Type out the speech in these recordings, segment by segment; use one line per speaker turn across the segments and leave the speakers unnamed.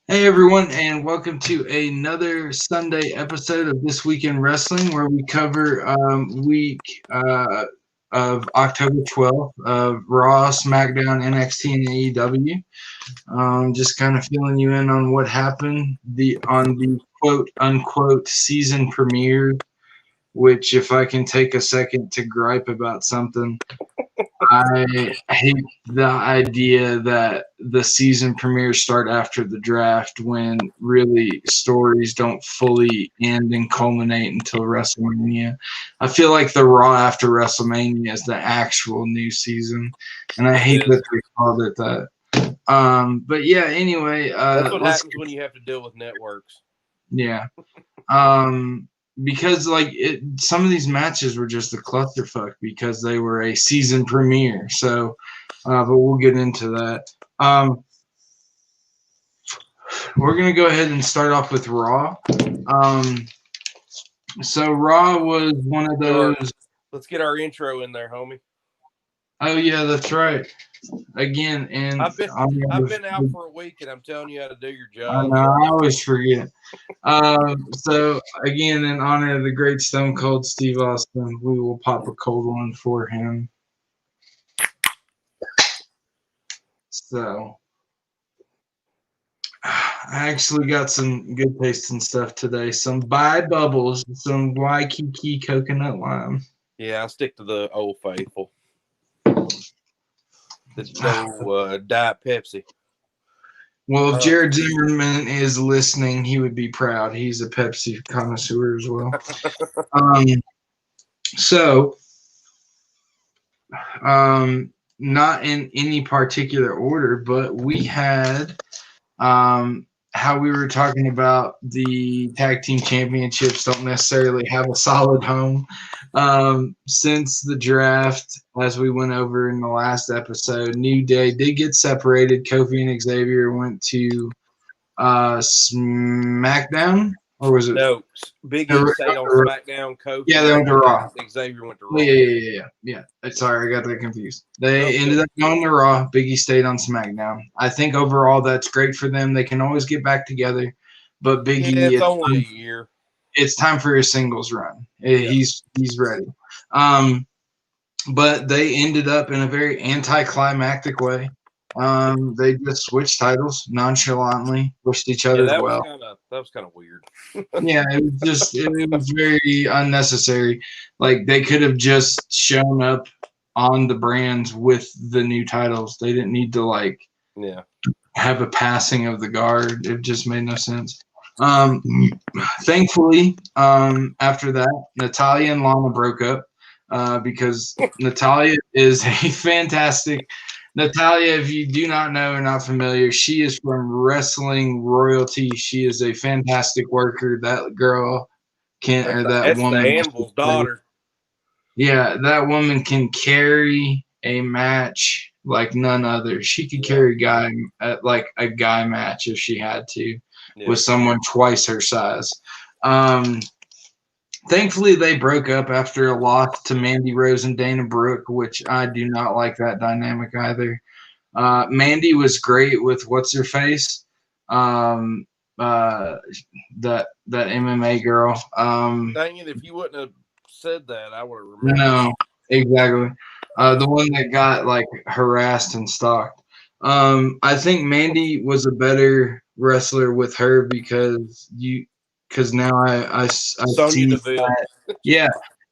Hey everyone, and welcome to another Sunday episode of This Week in Wrestling, where we cover week of October 12th of Raw, SmackDown, NXT, and AEW. Just kind of filling you in on what happened on the quote unquote season premiere. Which, if I can take a second to gripe about something, I hate the idea that the season premieres start after the draft when really stories don't fully end and culminate until WrestleMania. I feel like the Raw after WrestleMania is the actual new season, and I hate that they called it that. But yeah, anyway.
That's what happens when you have to deal with networks.
Yeah. Because some of these matches were just a clusterfuck because they were a season premiere. So, but we'll get into that. We're gonna go ahead and start off with Raw. So Raw was one of those.
Let's get our intro in there, homie.
Oh yeah, that's right. Again, and
I've been out for a week, and I'm telling you how to do your job.
I know, I always forget. So again, in honor of the great Stone Cold Steve Austin, we will pop a cold one for him. So I actually got some good tasting stuff today. Some Bai Bubbles, some Waikiki coconut lime.
Yeah, I stick to the Old Faithful. No Diet Pepsi.
Well, if Jared Zimmerman is listening, he would be proud. He's a Pepsi connoisseur as well. Not in any particular order, but we had how we were talking about the tag team championships don't necessarily have a solid home. Since the draft, as we went over in the last episode, New Day did get separated. Kofi and Xavier went to SmackDown, or was it?
No, Big E stayed on SmackDown. Kofi.
Yeah, they went to Raw.
Xavier went to Raw.
Yeah. Sorry, I got that confused. They ended up going to Raw. Big E stayed on SmackDown. I think overall that's great for them. They can always get back together. But Big E,
it's only a year.
It's time for his singles run. Yeah. He's ready. But they ended up in a very anticlimactic way. They just switched titles nonchalantly, wished each other well.
That was kind of weird.
Yeah, it was very unnecessary. Like, they could have just shown up on the brands with the new titles. They didn't need to have a passing of the guard. It just made no sense. Thankfully, after that, Natalya and Lana broke up because Natalya is a fantastic. Natalya, if you do not know or not familiar, she is from wrestling royalty. She is a fantastic worker. That girl woman.
That's the Anvil's daughter.
Yeah, that woman can carry a match like none other. She could carry a guy match if she had to with someone twice her size. Thankfully, they broke up after a loss to Mandy Rose and Dana Brooke, which I do not like that dynamic either. Mandy was great with what's-her-face, that MMA girl.
Dang it, if you wouldn't have said that, I would have remembered.
No, exactly. The one that got, harassed and stalked. I think Mandy was a better wrestler with her because now I see that,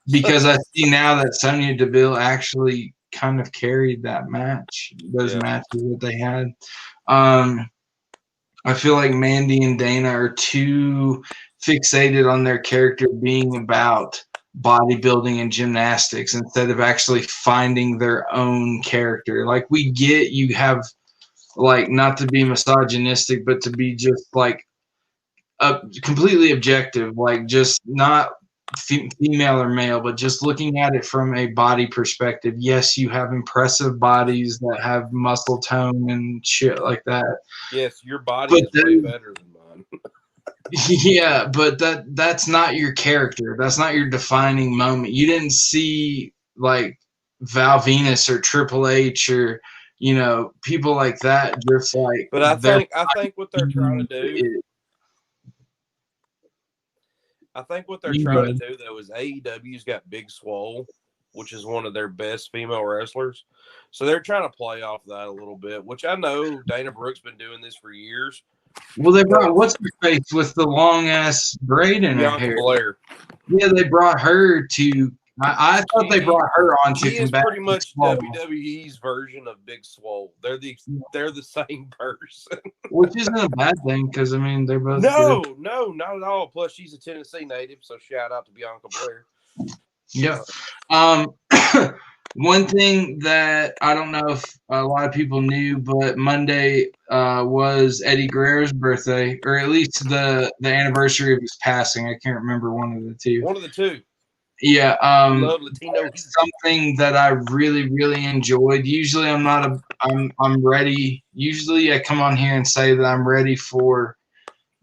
because I see now that Sonya Deville actually kind of carried that match, those matches that they had. I feel like Mandy and Dana are too fixated on their character being about bodybuilding and gymnastics instead of actually finding their own character. Like, we get you have, not to be misogynistic, but to be just completely objective, just not female or male, but just looking at it from a body perspective. Yes, you have impressive bodies that have muscle tone and shit like that.
Yes, your body is way better than mine.
Yeah, but that's not your character. That's not your defining moment. You didn't see Val Venus or Triple H or people like that, just like.
But I think what they're trying to do. I think what they're trying to do though is AEW's got Big Swole, which is one of their best female wrestlers. So they're trying to play off that a little bit, which I know Dana Brooke's been doing this for years.
Well, they brought what's her face with the long ass braid in her hair.
Blair.
Yeah, they brought her to. I thought they brought her on to combat.
She is pretty much WWE's version of Big Swole. They're the same person,
which isn't a bad thing because I mean they're both.
No, not at all. Plus, she's a Tennessee native, so shout out to Bianca Blair.
Yeah. One thing that I don't know if a lot of people knew, but Monday was Eddie Guerrero's birthday, or at least the anniversary of his passing. I can't remember one of the two.
One of the two.
Yeah.
Love Latino.
Something that I really, really enjoyed. Usually I'm ready. Usually I come on here and say that I'm ready for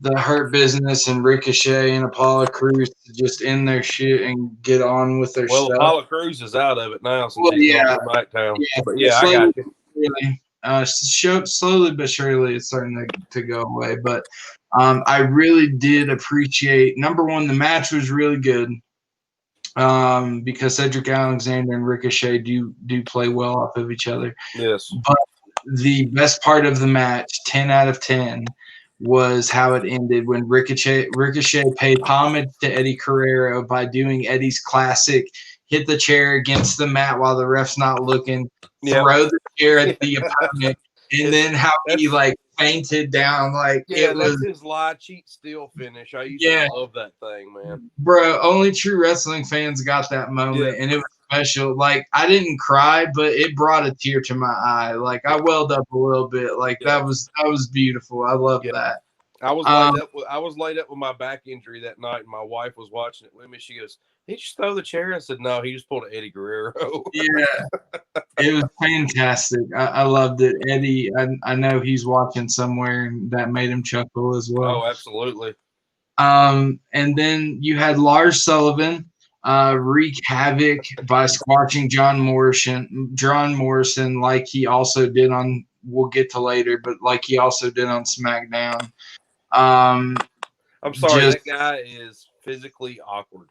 the Hurt Business and Ricochet and Apollo Crews to just end their shit and get on with their stuff.
Well, Apollo Crews is out of it now since
he's
on SmackDown.
Yeah,
but yeah, I got you.
Really, slowly but surely it's starting to go away. But I really did appreciate, number one, the match was really good because Cedric Alexander and Ricochet do play well off of each other.
Yes.
But the best part of the match, 10 out of 10, was how it ended when Ricochet paid homage to Eddie Guerrero by doing Eddie's classic hit the chair against the mat while the ref's not looking, throw the chair at the opponent, and then how he like fainted down
that's his lie, cheat, steal finish. I used to love that thing, man.
Bro, only true wrestling fans got that moment, and it was special. Like, I didn't cry, but it brought a tear to my eye. Like, I welled up a little bit. Like, that was beautiful. I love that.
I was laid up with my back injury that night, and my wife was watching it with me. She goes, "Did he just throw the chair?" I said, "No, he just pulled an Eddie Guerrero."
Yeah, it was fantastic. I loved it. Eddie, I know he's watching somewhere, and that made him chuckle as well.
Oh, absolutely.
And then you had Lars Sullivan wreak havoc by squashing John Morrison, like he also did on. We'll get to later, but like he also did on SmackDown.
I'm sorry, that guy is physically awkward.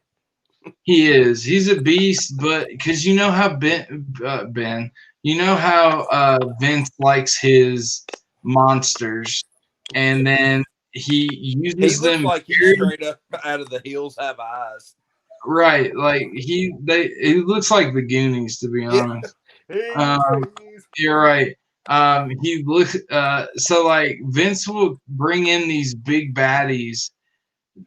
He is. He's a beast, but because you know how Ben, you know how Vince likes his monsters, and then he uses them.
He looks like he straight up out of the hills have eyes.
Right, like he looks like the Goonies, to be honest. You're right. He looks so like Vince will bring in these big baddies.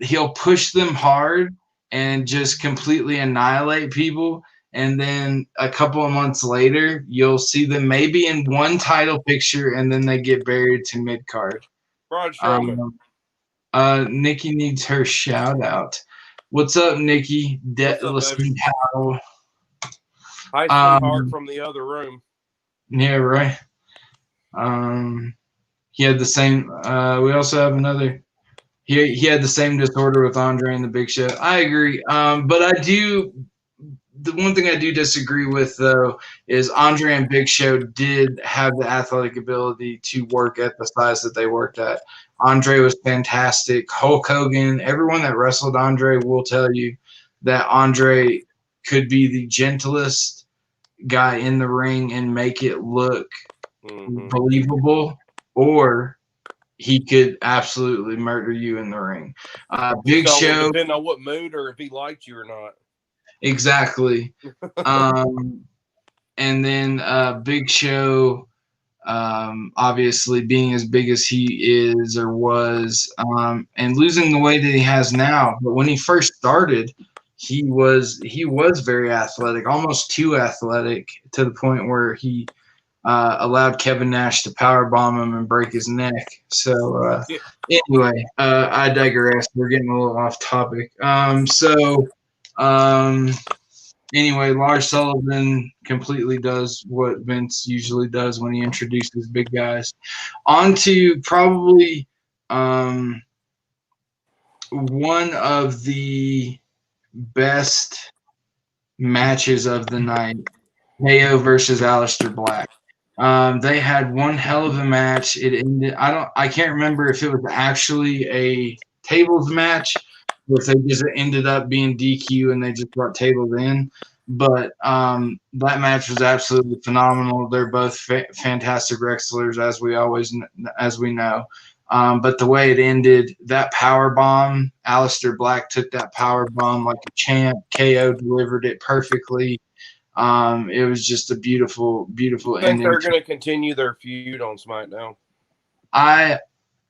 He'll push them hard and just completely annihilate people. And then a couple of months later, you'll see them maybe in one title picture, and then they get buried to mid card.
Braun Strowman.
Nikki needs her shout out. What's up, Nikki? Listen,
Hi, sweetheart, from the other room.
Yeah, right. He had the same. We also have another. He had the same disorder with Andre and the Big Show. I agree. But I do. The one thing I do disagree with, though, is Andre and Big Show did have the athletic ability to work at the size that they worked at. Andre was fantastic. Hulk Hogan, everyone that wrestled Andre will tell you that Andre could be the gentlest guy in the ring and make it look believable, or he could absolutely murder you in the ring. Big Show,
depending on what mood or if he liked you or not.
Exactly. And then Big Show, obviously being as big as he is or was, and losing the weight that he has now. But when he first started, he was very athletic, almost too athletic, to the point where he allowed Kevin Nash to powerbomb him and break his neck. So anyway, I digress. We're getting a little off topic. Anyway, Lars Sullivan completely does what Vince usually does when he introduces big guys. On to probably one of the best matches of the night, KO versus Aleister Black. They had one hell of a match. It ended. I can't remember if it was actually a tables match or if they just ended up being DQ and they just brought tables in. But that match was absolutely phenomenal. They're both fantastic wrestlers, as we know. But the way it ended, that power bomb, Aleister Black took that power bomb like a champ. KO delivered it perfectly. It was just a beautiful, beautiful
I think
ending.
they're going to continue their feud on SmackDown.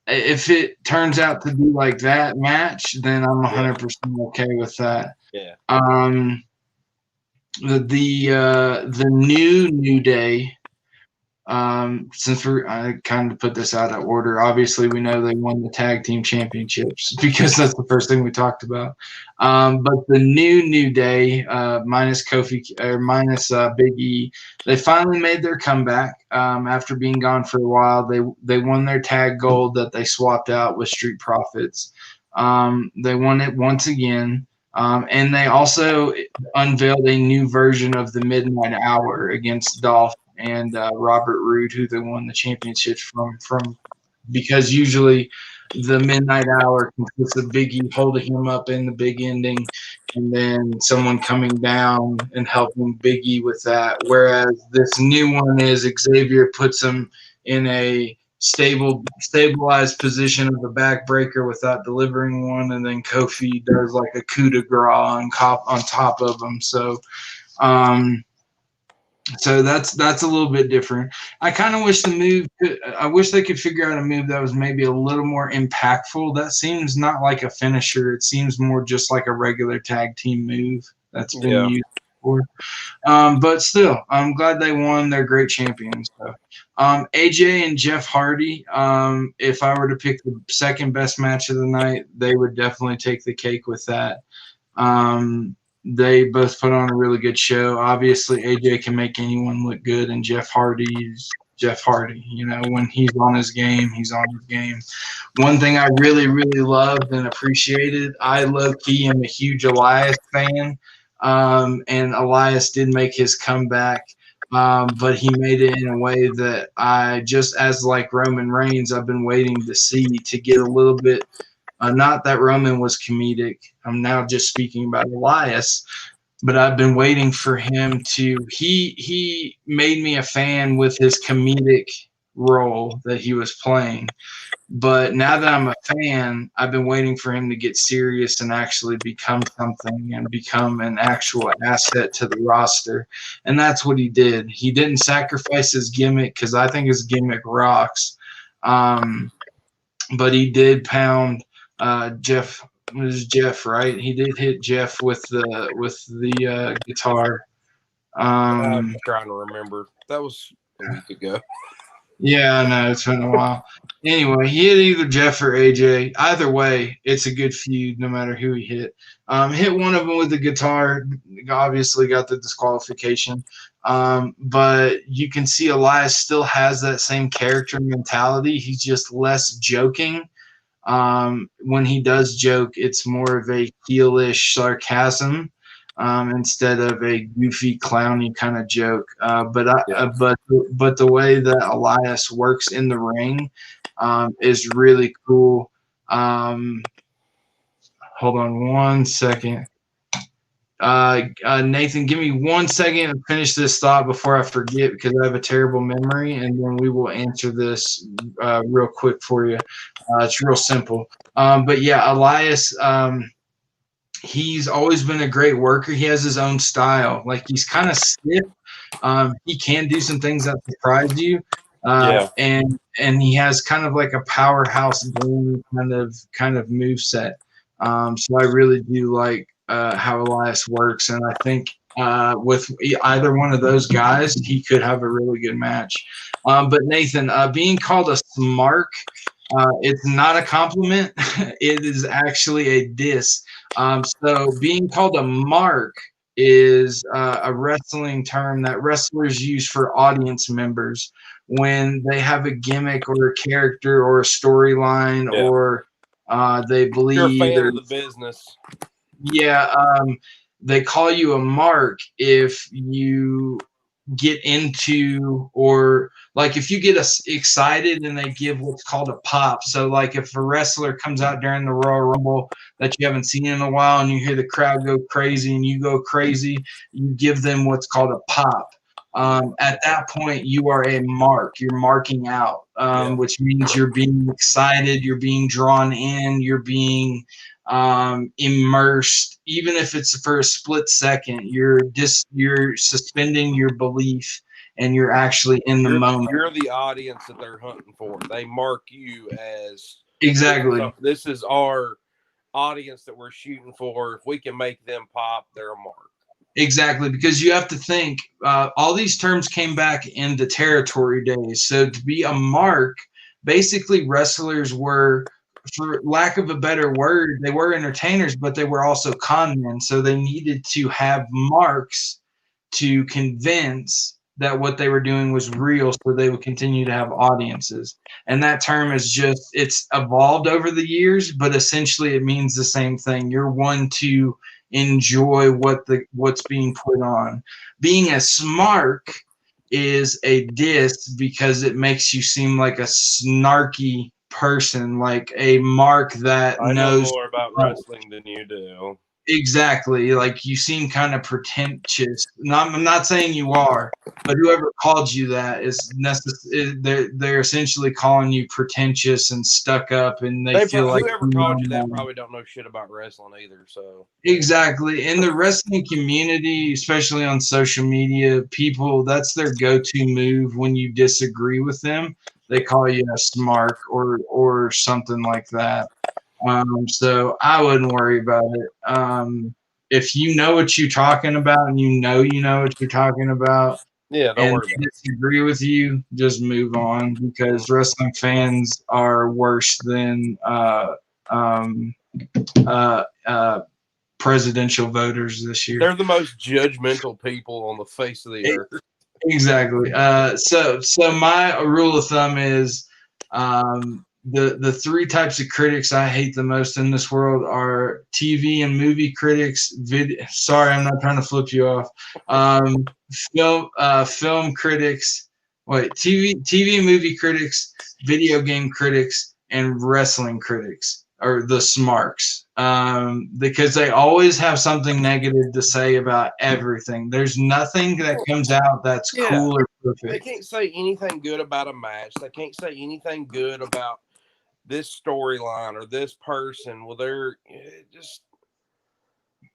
If it turns out to be like that match, then I'm 100% okay with that.
Yeah.
The New Day. Since I kind of put this out of order, obviously we know they won the tag team championships because that's the first thing we talked about. But the New Day, minus Kofi or minus Big E, they finally made their comeback after being gone for a while. They won their tag gold that they swapped out with Street Profits. They won it once again. And they also unveiled a new version of the Midnight Hour against Dolph and Robert Roode, who they won the championships from because usually the Midnight Hour consists of Big E holding him up in the big ending and then someone coming down and helping Big E with that. Whereas this new one is Xavier puts him in a stabilized position of a backbreaker without delivering one, and then Kofi does like a coup de grace on top of him. So that's a little bit different. I kind of wish I wish they could figure out a move that was maybe a little more impactful. That seems not like a finisher. It seems more just like a regular tag team move that's been used before. But still, I'm glad they won. They're great champions. So. AJ and Jeff Hardy, if I were to pick the second best match of the night, they would definitely take the cake with that. They both put on a really good show. Obviously, AJ can make anyone look good, and Jeff Hardy's Jeff Hardy. You know, when he's on his game, he's on his game. One thing I really, really loved and appreciated, I low-key am a huge Elias fan, and Elias did make his comeback, but he made it in a way that I, just as like Roman Reigns, I've been waiting to see to get a little bit – not that Roman was comedic. I'm now just speaking about Elias, but I've been waiting for him to. He made me a fan with his comedic role that he was playing. But now that I'm a fan, I've been waiting for him to get serious and actually become something and become an actual asset to the roster. And that's what he did. He didn't sacrifice his gimmick because I think his gimmick rocks. But he did pound Jeff. It was Jeff, right? He did hit Jeff with the guitar.
I'm trying to remember. That was a week ago.
Yeah, I know. It's been a while. Anyway, he hit either Jeff or AJ. Either way, it's a good feud no matter who he hit. Hit one of them with the guitar. Obviously got the disqualification. But you can see Elias still has that same character mentality. He's just less joking. When he does joke, it's more of a heelish sarcasm instead of a goofy, clowny kind of joke. But the way that Elias works in the ring is really cool. Hold on one second. Nathan, give me 1 second to finish this thought before I forget because I have a terrible memory, and then we will answer this real quick for you. It's real simple. But yeah, Elias, he's always been a great worker. He has his own style. Like, he's kind of stiff. He can do some things that surprise you. And he has kind of like a powerhouse game kind of move set. So I really do like how Elias works, and I think with either one of those guys, he could have a really good match. But Nathan, being called a smark, it's not a compliment. It is actually a diss. So being called a mark is a wrestling term that wrestlers use for audience members when they have a gimmick or a character or a storyline or they believe
you're a fan of the business.
Yeah, they call you a mark if you get into, or like if you get us excited and they give what's called a pop. So like if a wrestler comes out during the Royal Rumble that you haven't seen in a while and you hear the crowd go crazy and you go crazy, you give them what's called a pop. At that point, you are a mark. You're marking out, which means you're being excited, you're being drawn in, you're being immersed. Even if it's for a split second, you're suspending your belief, and you're actually in the moment.
You're the audience that they're hunting for. They mark you as
exactly.
This is our audience that we're shooting for. If we can make them pop, they're a mark.
Exactly, because you have to think, all these terms came back in the territory days. So to be a mark, basically wrestlers were, for lack of a better word, they were entertainers, but they were also con men. So they needed to have marks to convince that what they were doing was real, so they would continue to have audiences. And that term is just, it's evolved over the years, but essentially it means the same thing. You're one to enjoy what's being put on. Being a smark is a diss because it makes you seem like a snarky person, like a mark that
I
knows
know more about wrestling than you do.
Exactly. Like you seem kind of pretentious. I'm not saying you are, but whoever called you that is they're essentially calling you pretentious and stuck up, and they feel like
whoever called you that probably don't know shit about wrestling either. So
exactly. In the wrestling community, especially on social media, people, that's their go-to move when you disagree with them. They call you a smark or something like that. So I wouldn't worry about it. If you know what you're talking about and you know what you're talking about,
yeah, don't
and
worry about
disagree with you, just move on, because wrestling fans are worse than presidential voters this year.
They're the most judgmental people on the face of the earth.
Exactly. So my rule of thumb is, the three types of critics I hate the most in this world are TV and movie critics. Sorry, I'm not trying to flip you off. Film critics. Wait, TV and movie critics, video game critics, and wrestling critics are the smarks. Because they always have something negative to say about everything. There's nothing that comes out that's cool or perfect.
They can't say anything good about a match. They can't say anything good about this storyline or this person. Well, they're just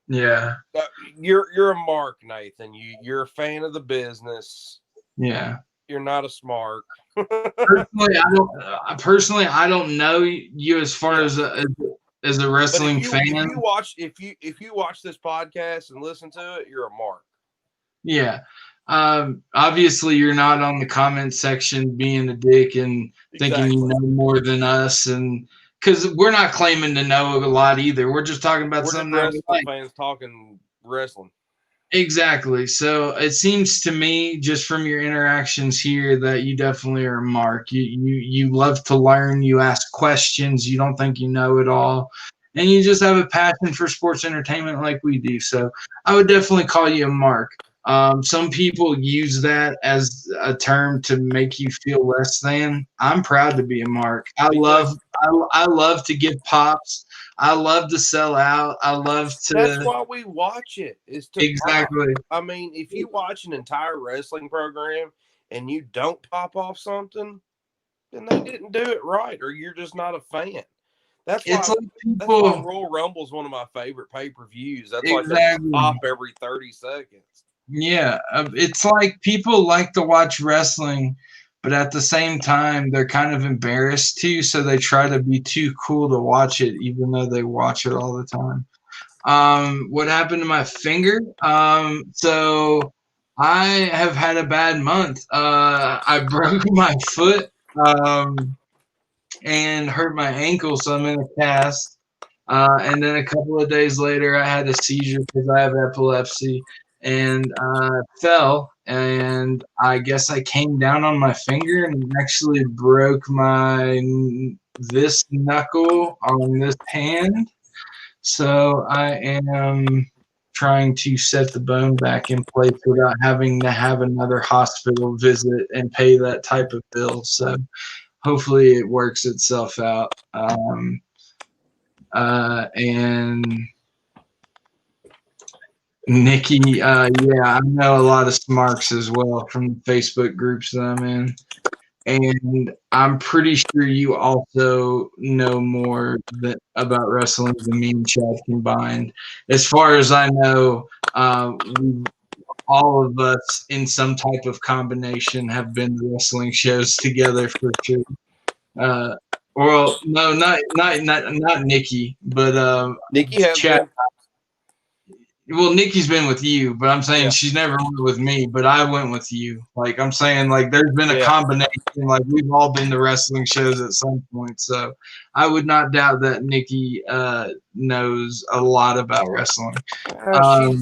You're a mark, Nathan. You're a fan of the business.
Yeah.
You're not a smart.
Personally, I don't know you as far as a wrestling fan.
If you watch this podcast and listen to it, you're a mark.
Yeah. Obviously, you're not on the comment section being a dick and thinking you know more than us, and because we're not claiming to know a lot either. We're just talking about something that we like.
Fans talking wrestling.
Exactly. So it seems to me, just from your interactions here, that you definitely are a mark. You love to learn. You ask questions. You don't think you know it all, and you just have a passion for sports entertainment like we do. So I would definitely call you a mark. Some people use that as a term to make you feel less than. I'm proud to be a mark. I love to give pops. I love to sell out. I love to.
That's why we watch it. Is to
exactly.
Pop. I mean, if you watch an entire wrestling program and you don't pop off something, then they didn't do it right, or you're just not a fan. That's why Royal Rumble is one of my favorite pay-per-views. That's why they pop every 30 seconds.
Yeah, it's like people like to watch wrestling, but at the same time, they're kind of embarrassed too, so they try to be too cool to watch it, even though they watch it all the time. What happened to my finger? So I have had a bad month. I broke my foot and hurt my ankle, so I'm in a cast. And then a couple of days later, I had a seizure because I have epilepsy. And fell, and I guess I came down on my finger and actually broke this knuckle on this hand. So I am trying to set the bone back in place without having to have another hospital visit and pay that type of bill. So hopefully it works itself out. And Nikki, yeah, I know a lot of smarks as well from the Facebook groups that I'm in. And I'm pretty sure you also know more about wrestling than me and Chad combined. As far as I know, all of us in some type of combination have been to wrestling shows together for sure. Well, no, not Nikki, but
Nikki has
Chad.
been.
Well, Nikki's been with you, but I'm saying she's never went with me, but I went with you. Like, I'm saying, like, there's been a combination. Like, we've all been to wrestling shows at some point. So I would not doubt that Nikki knows a lot about wrestling.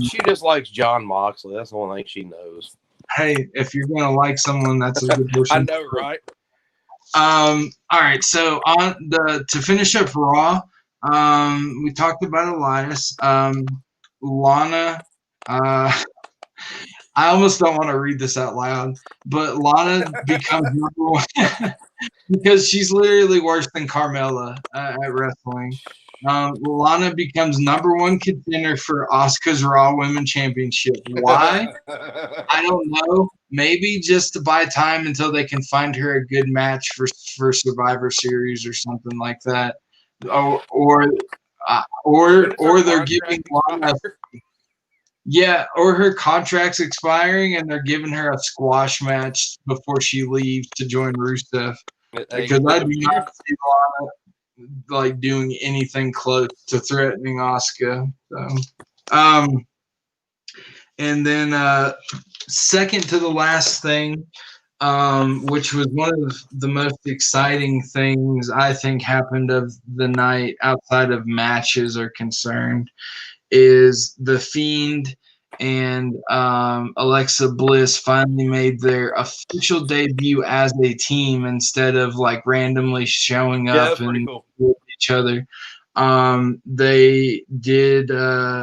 She just likes John Moxley. That's the one thing she knows.
Hey, if you're going to like someone, that's a good person.
I know, right?
All right. So to finish up Raw, we talked about Elias. Lana, I almost don't want to read this out loud, but Lana becomes number one because she's literally worse than Carmella at wrestling. Lana becomes number one contender for Asuka's Raw Women's Championship. Why? I don't know. Maybe just to buy time until they can find her a good match for Survivor Series or something like that, or they're giving Lana. Yeah, or her contract's expiring and they're giving her a squash match before she leaves to join Rusev. Because I do not see Lana like doing anything close to threatening Asuka. So, and then second to the last thing, which was one of the most exciting things I think happened of the night outside of matches are concerned, is The Fiend and Alexa Bliss finally made their official debut as a team instead of like randomly showing up and with each other. They did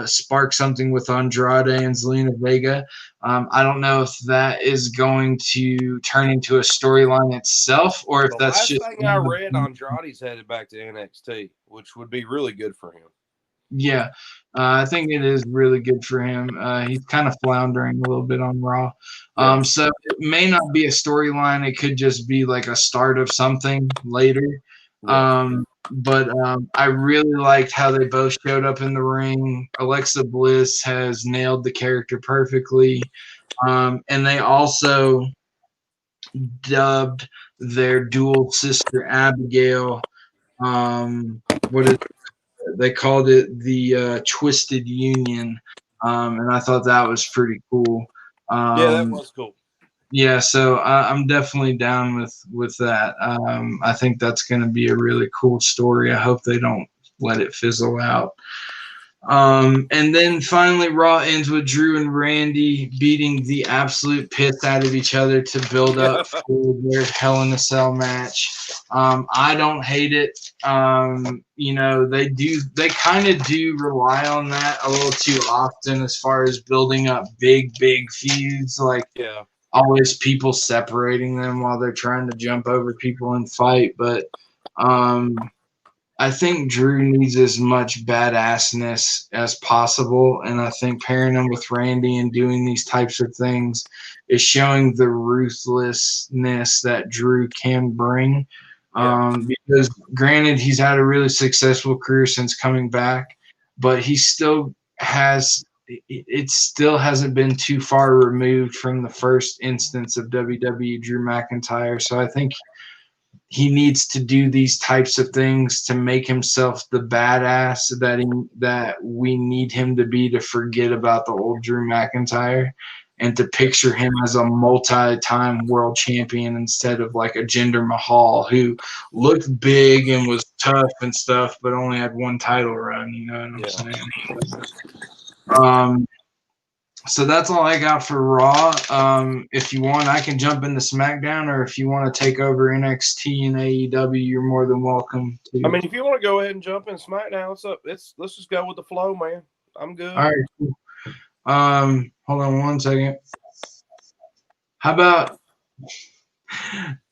spark something with Andrade and Zelina Vega. I don't know if that is going to turn into a storyline itself or if that's just.
The last thing I read, Andrade's headed back to NXT, which would be really good for him.
Yeah, I think it is really good for him. He's kind of floundering a little bit on Raw. So it may not be a storyline. It could just be like a start of something later. But I really liked how they both showed up in the ring. Alexa Bliss has nailed the character perfectly. And they also dubbed their dual sister Abigail. They called it the Twisted Union, and I thought that was pretty cool.
Yeah, that was cool.
Yeah, so I'm definitely down with that. I think that's going to be a really cool story. I hope they don't let it fizzle out. And then finally, Raw ends with Drew and Randy beating the absolute piss out of each other to build up for their Hell in a Cell match. I don't hate it. They kind of do rely on that a little too often as far as building up big feuds. Like, always people separating them while they're trying to jump over people and fight. But I think Drew needs as much badassness as possible, and I think pairing him with Randy and doing these types of things is showing the ruthlessness that Drew can bring. Because granted, he's had a really successful career since coming back, but he still has it still hasn't been too far removed from the first instance of WWE Drew McIntyre. So I think he needs to do these types of things to make himself the badass that we need him to be, to forget about the old Drew McIntyre and to picture him as a multi-time world champion instead of like a Jinder Mahal who looked big and was tough and stuff, but only had one title run. You know what I'm saying? So that's all I got for Raw. If you want, I can jump into SmackDown, or if you want to take over NXT and AEW, you're more than welcome to.
I mean, if you want to go ahead and jump in SmackDown, let's just go with the flow, man. I'm good.
All right, cool. Hold on one second. How about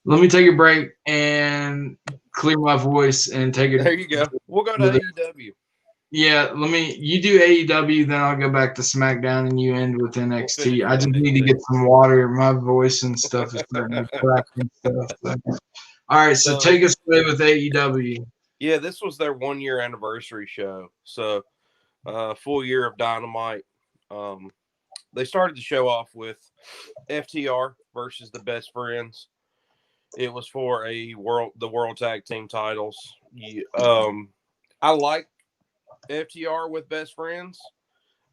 let me take a break and clear my voice and take it.
There you go. We'll go to AEW.
Yeah, you do AEW, then I'll go back to SmackDown, and you end with NXT. I just need to get some water. My voice and stuff is starting to crack and stuff. All right, so take us away with AEW.
Yeah, this was their 1-year anniversary show. So, full year of Dynamite. They started the show off with FTR versus the Best Friends. It was for the World Tag Team titles. I like FTR with Best Friends.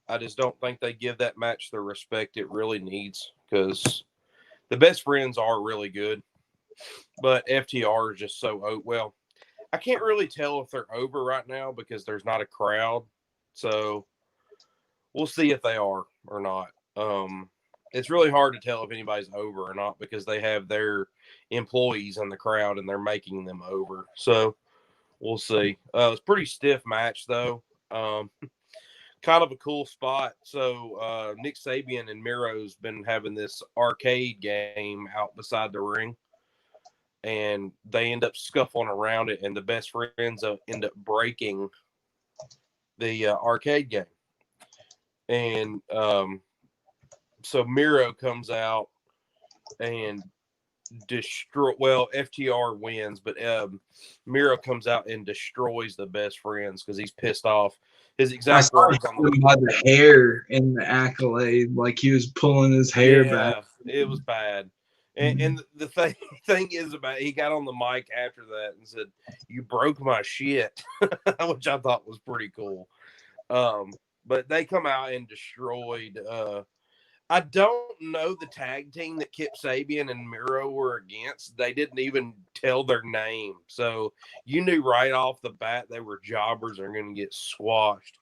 I just don't think they give that match the respect it really needs because the Best Friends are really good, but FTR is just so well. I can't really tell if they're over right now because there's not a crowd, so we'll see if they are or not. It's really hard to tell if anybody's over or not because they have their employees in the crowd and they're making them over. So we'll see. It's a pretty stiff match though. Kind of a cool spot. So Nick Sabian and Miro's been having this arcade game out beside the ring, and they end up scuffling around it, and the Best Friends end up breaking the arcade game. And so Miro comes out and FTR wins, but Miro comes out and destroys the Best Friends because he's pissed off. His exact words
on the hair in the accolade, like he was pulling his hair back.
It was bad. And the thing is about he got on the mic after that and said, "You broke my shit," which I thought was pretty cool. But they come out and destroyed. I don't know the tag team that Kip Sabian and Miro were against. They didn't even tell their name. So you knew right off the bat they were jobbers and are going to get squashed.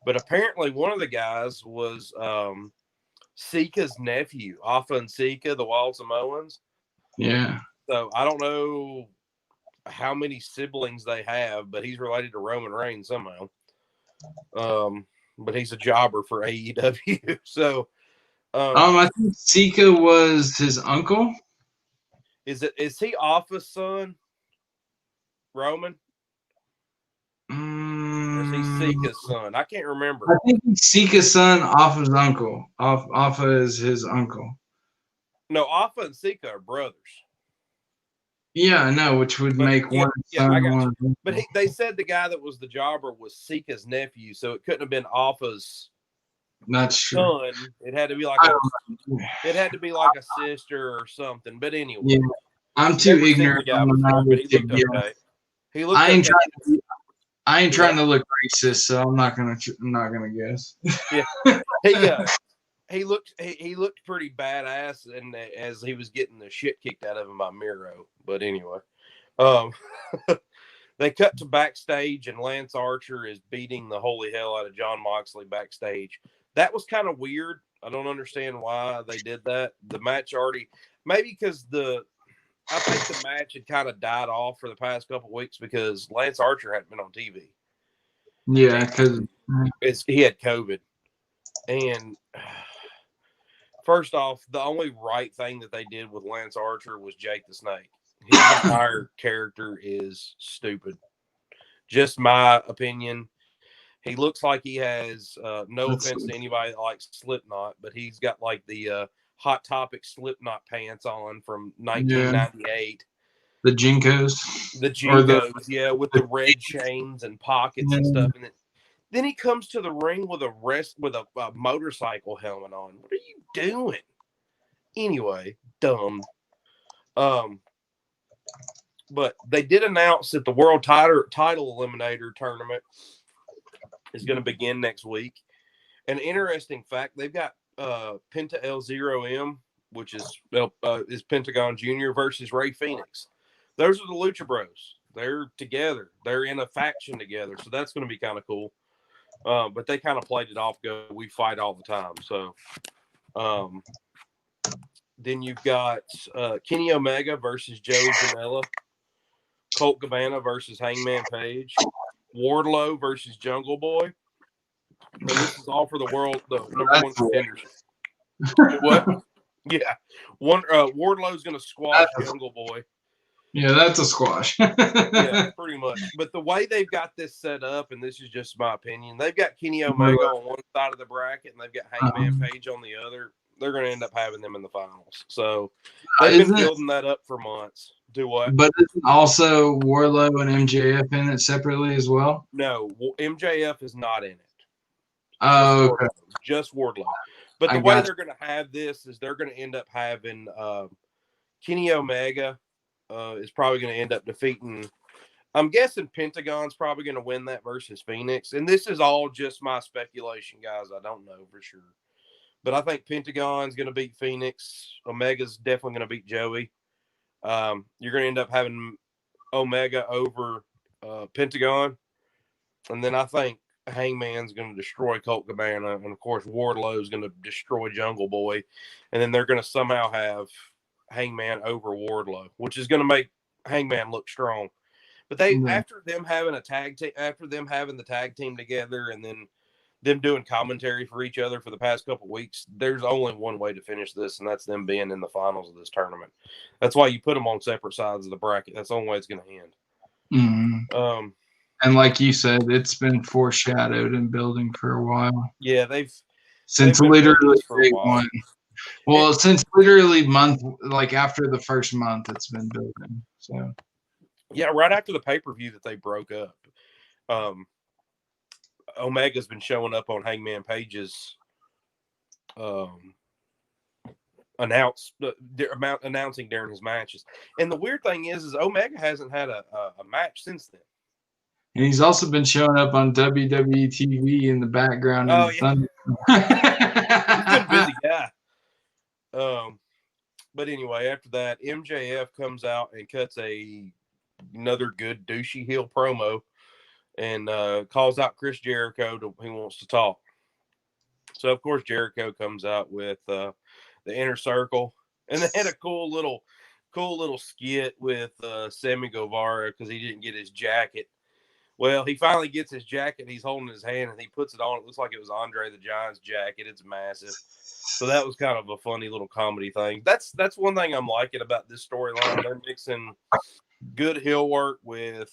But apparently one of the guys was Sika's nephew, Alpha and Sika, the Wild Samoans.
Yeah.
So I don't know how many siblings they have, but he's related to Roman Reigns somehow. But he's a jobber for AEW. So
I think Sika was his uncle.
Is he Alpha's son, Roman? Or is he Sika's son? I can't remember.
I think he's Sika's son, Alpha's uncle. Alpha is his uncle.
No, Alpha and Sika are brothers.
Yeah, I know, which would make one son.
I got you. But they said the guy that was the jobber was Sika's nephew, so it couldn't have been Alpha's son. It had to be like a sister or something. But anyway,
yeah, I'm too ignorant.
He looked
I ain't trying to look racist, so I'm not gonna guess.
Yeah, he looked pretty badass, and as he was getting the shit kicked out of him by Miro. But anyway, they cut to backstage, and Lance Archer is beating the holy hell out of Jon Moxley backstage. That was kind of weird. I don't understand why they did that. The match maybe because I think the match had kind of died off for the past couple of weeks because Lance Archer hadn't been on TV.
Yeah, because
he had COVID. And first off, the only right thing that they did with Lance Archer was Jake the Snake. His entire character is stupid. Just my opinion. He looks like he has, no offense to anybody that likes Slipknot, but he's got like the Hot Topic Slipknot pants on from 1998.
The Jinkos.
The Jinkos, with the red chains and pockets and stuff. And then he comes to the ring with a motorcycle helmet on. What are you doing? Anyway, dumb. But they did announce that the World Title Eliminator Tournament is going to begin next week. An interesting fact, they've got Penta L0M, which is Pentagon Jr. versus Ray Phoenix. Those are the Lucha Bros. They're together. They're in a faction together. So that's going to be kind of cool. But they kind of played it off, we fight all the time. So then you've got Kenny Omega versus Joe Janela. Colt Cabana versus Hangman Page. Wardlow versus Jungle Boy. And this is all for the number one contenders. What? Yeah. Wardlow's going to squash Jungle Boy.
Yeah, that's a squash.
Yeah, pretty much. But the way they've got this set up, and this is just my opinion, they've got Kenny Omega on one side of the bracket, and they've got Hangman Page on the other. They're going to end up having them in the finals. So they've been building that up for months. Do what?
But isn't also Wardlow and MJF in it separately as well?
No, MJF is not in it.
Oh, okay.
Just Wardlow. But the way they're going to have this is they're going to end up having Kenny Omega is probably going to end up defeating. I'm guessing Pentagon's probably going to win that versus Phoenix. And this is all just my speculation, guys. I don't know for sure. But I think Pentagon's going to beat Phoenix. Omega's definitely going to beat Joey. You're going to end up having Omega over Pentagon. And then I think Hangman's going to destroy Colt Cabana. And, of course, Wardlow's going to destroy Jungle Boy. And then they're going to somehow have Hangman over Wardlow, which is going to make Hangman look strong. But after them having the tag team together and then them doing commentary for each other for the past couple of weeks, there's only one way to finish this, and that's them being in the finals of this tournament. That's why you put them on separate sides of the bracket. That's the only way it's going to end.
Mm-hmm. And like you said, it's been foreshadowed and building for a while.
Yeah,
since literally day one. Well, since literally after the first month, it's been building. So,
yeah, right after the pay-per-view that they broke up, Omega's been showing up on Hangman Page's announcing during his matches. And the weird thing is Omega hasn't had a match since then.
And he's also been showing up on WWE TV in the background.
Oh, yeah. He's been a busy guy. But anyway, after that, MJF comes out and cuts another good douchey heel promo and calls out Chris Jericho. He wants to talk. So, of course, Jericho comes out with the Inner Circle. And they had a cool little skit with Sammy Guevara because he didn't get his jacket. Well, he finally gets his jacket. He's holding his hand, and he puts it on. It looks like it was Andre the Giant's jacket. It's massive. So that was kind of a funny little comedy thing. That's one thing I'm liking about this storyline. They're mixing good heel work with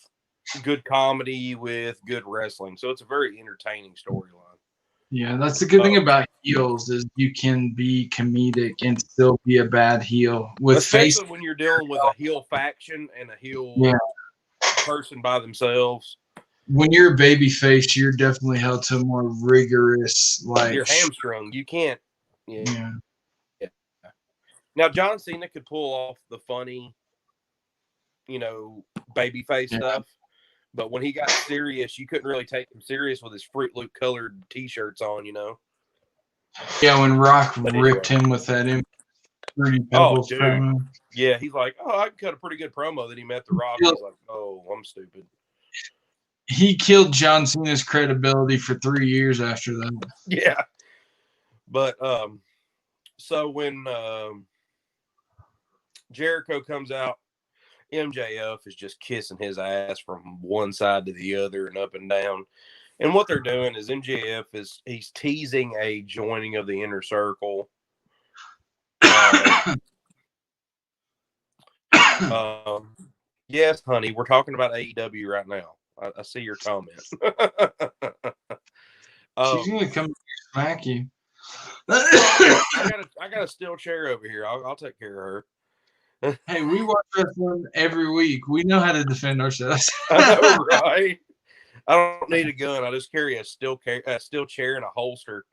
good comedy with good wrestling. So it's a very entertaining storyline.
Yeah, that's the good thing about heels is you can be comedic and still be a bad heel.
Especially when you're dealing with a heel faction and a heel person by themselves.
When you're a baby face, you're definitely held to a more rigorous,
you're hamstrung. You can't. Yeah. Now, John Cena could pull off the funny, baby face stuff. But when he got serious, you couldn't really take him serious with his Fruit Loop colored T-shirts on,
Yeah, when Rock ripped him with that Fruity Pebbles promo.
Yeah, he's like, I can cut a pretty good promo. Then he met The Rock. He's like, I'm stupid.
He killed John Cena's credibility for 3 years after that.
Yeah. But so when Jericho comes out, MJF is just kissing his ass from one side to the other and up and down. And what they're doing is MJF he's teasing a joining of the Inner Circle. Yes, honey, we're talking about AEW right now. I see your comment.
She's gonna come smack you.
I got a steel chair over here. I'll take care of her.
Hey, we watch wrestling every week. We know how to defend ourselves.
I know, right? I don't need a gun. I just carry a steel chair and a holster.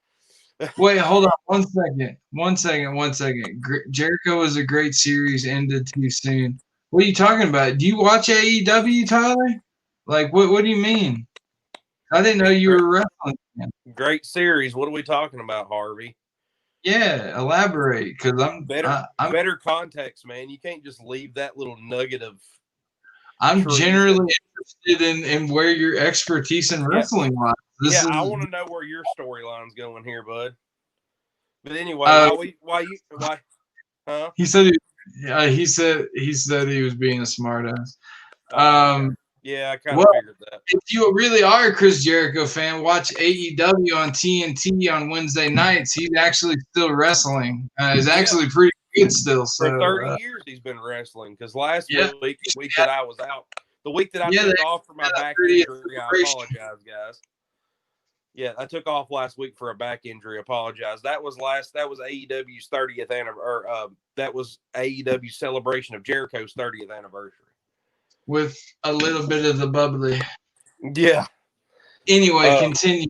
Wait, hold on. One second. Jericho was a great series. Ended too soon. What are you talking about? Do you watch AEW, Tyler? Like, what do you mean? I didn't know you were wrestling.
Great series. What are we talking about, Harvey?
Yeah, elaborate, because I'm
better context, man. You can't just leave that little nugget of.
I'm generally interested in where your expertise in wrestling lies.
I want to know where your storyline's going here, bud. But anyway, why? Huh?
He said he was being a smartass.
Yeah, I kind of figured that.
If you really are a Chris Jericho fan, watch AEW on TNT on Wednesday nights. He's actually still wrestling. He's actually pretty good still. So
for 30 years he's been wrestling. Because last week, the week that I was out, the week that I took off for my back injury, I apologize, guys. Yeah, I took off last week for a back injury. Apologize. That was AEW's 30th anniversary. That was AEW's celebration of Jericho's 30th anniversary.
With a little bit of the bubbly.
Yeah.
Anyway, continue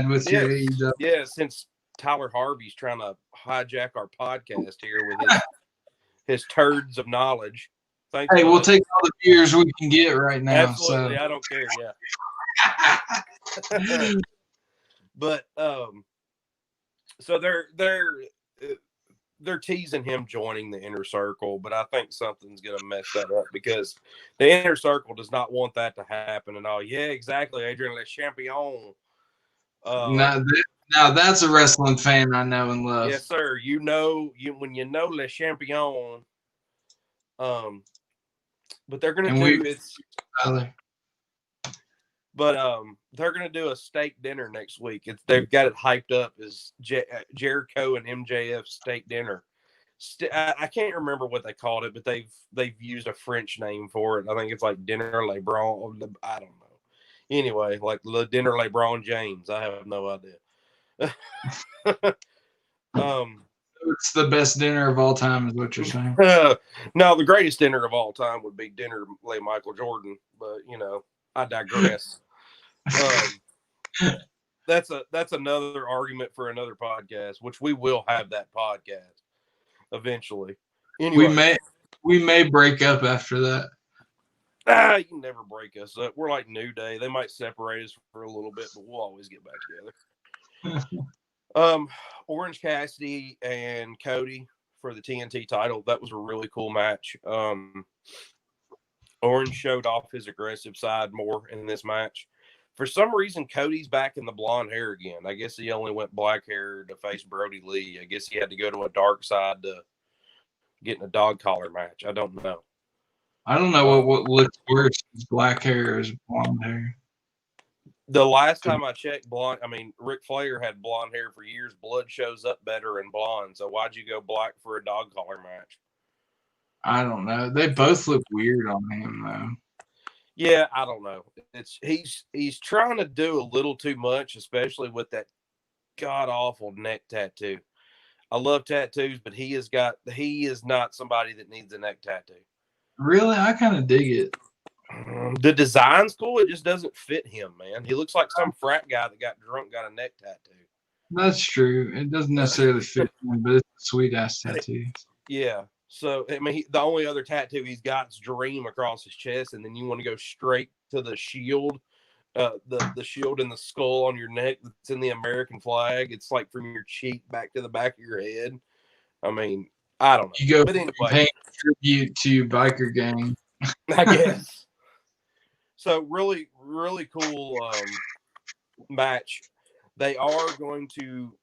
with your AEW.
Yeah, since Tyler Harvey's trying to hijack our podcast here with his turds of knowledge. Thanks,
hey, we'll take all the beers we can get right now.
Absolutely, so. I don't care. Yeah. But so they're teasing him joining the Inner Circle, but I think something's going to mess that up because the Inner Circle does not want that to happen and all. Yeah, exactly, Adrian Le Champion.
Now that's a wrestling fan I know and love.
Yes, sir. When you know Le Champion. But they're going to do it's. But they're going to do a steak dinner next week. They've got it hyped up as Jericho and MJF steak dinner. I can't remember what they called it, but they've used a French name for it. I think it's like Dinner LeBron. I don't know. Anyway, like Le Dinner LeBron James. I have no idea.
It's the best dinner of all time, is what you're saying.
No, the greatest dinner of all time would be Dinner Le Michael Jordan, but I digress. That's another argument for another podcast, which we will have that podcast eventually. Anyway,
we may break up after that.
You can never break us up. We're like New Day. They might separate us for a little bit, but we'll always get back together. Orange Cassidy and Cody for the TNT title. That was a really cool match. Orange showed off his aggressive side more in this match. For some reason, Cody's back in the blonde hair again. I guess he only went black hair to face Brody Lee. I guess he had to go to a dark side to get in a dog collar match. I don't know.
I don't know what looks worse, black hair or blonde hair.
The last time I checked, Ric Flair had blonde hair for years. Blood shows up better in blonde. So why'd you go black for a dog collar match?
I don't know. They both look weird on him, though.
Yeah, I don't know. He's trying to do a little too much, especially with that god awful neck tattoo. I love tattoos, but he is not somebody that needs a neck tattoo.
Really? I kind of dig it.
The design's cool. It just doesn't fit him, man. He looks like some frat guy that got drunk, got a neck tattoo.
That's true. It doesn't necessarily fit him, but it's a sweet-ass tattoo.
Yeah. So, the only other tattoo he's got is Dream across his chest, and then you want to go straight to the shield, the shield and the skull on your neck that's in the American flag. It's like from your cheek back to the back of your head. I don't know.
You go
but anyway,
paying tribute to biker gang.
I guess. So, really, really cool match. They are going to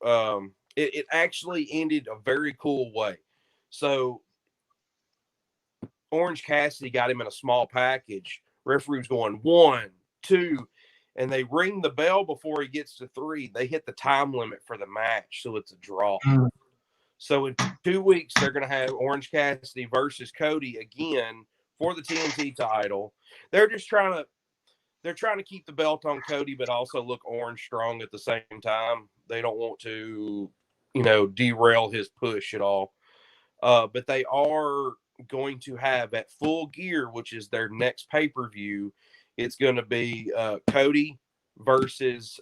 it actually ended a very cool way. So, Orange Cassidy got him in a small package. Referee's going 1, 2, and they ring the bell before he gets to 3. They hit the time limit for the match, so it's a draw. So in 2 weeks, they're going to have Orange Cassidy versus Cody again for the TNT title. They're trying to keep the belt on Cody, but also look Orange strong at the same time. They don't want to, derail his push at all. But they are going to have at Full Gear, which is their next pay-per-view, it's going to be Cody versus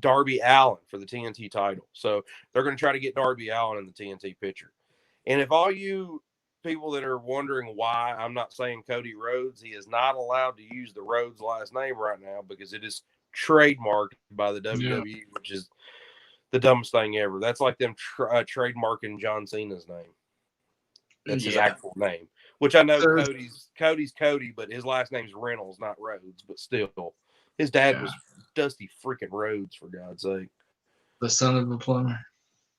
Darby Allin for the TNT title. So they're going to try to get Darby Allin in the TNT picture. And if all you people that are wondering why I'm not saying Cody Rhodes, he is not allowed to use the Rhodes last name right now because it is trademarked by the WWE, which is the dumbest thing ever. That's like them trademarking John Cena's name. That's his actual name, which I know Cody's Cody, but his last name's Reynolds, not Rhodes. But still, his dad was Dusty freaking Rhodes, for God's sake.
The son of a plumber.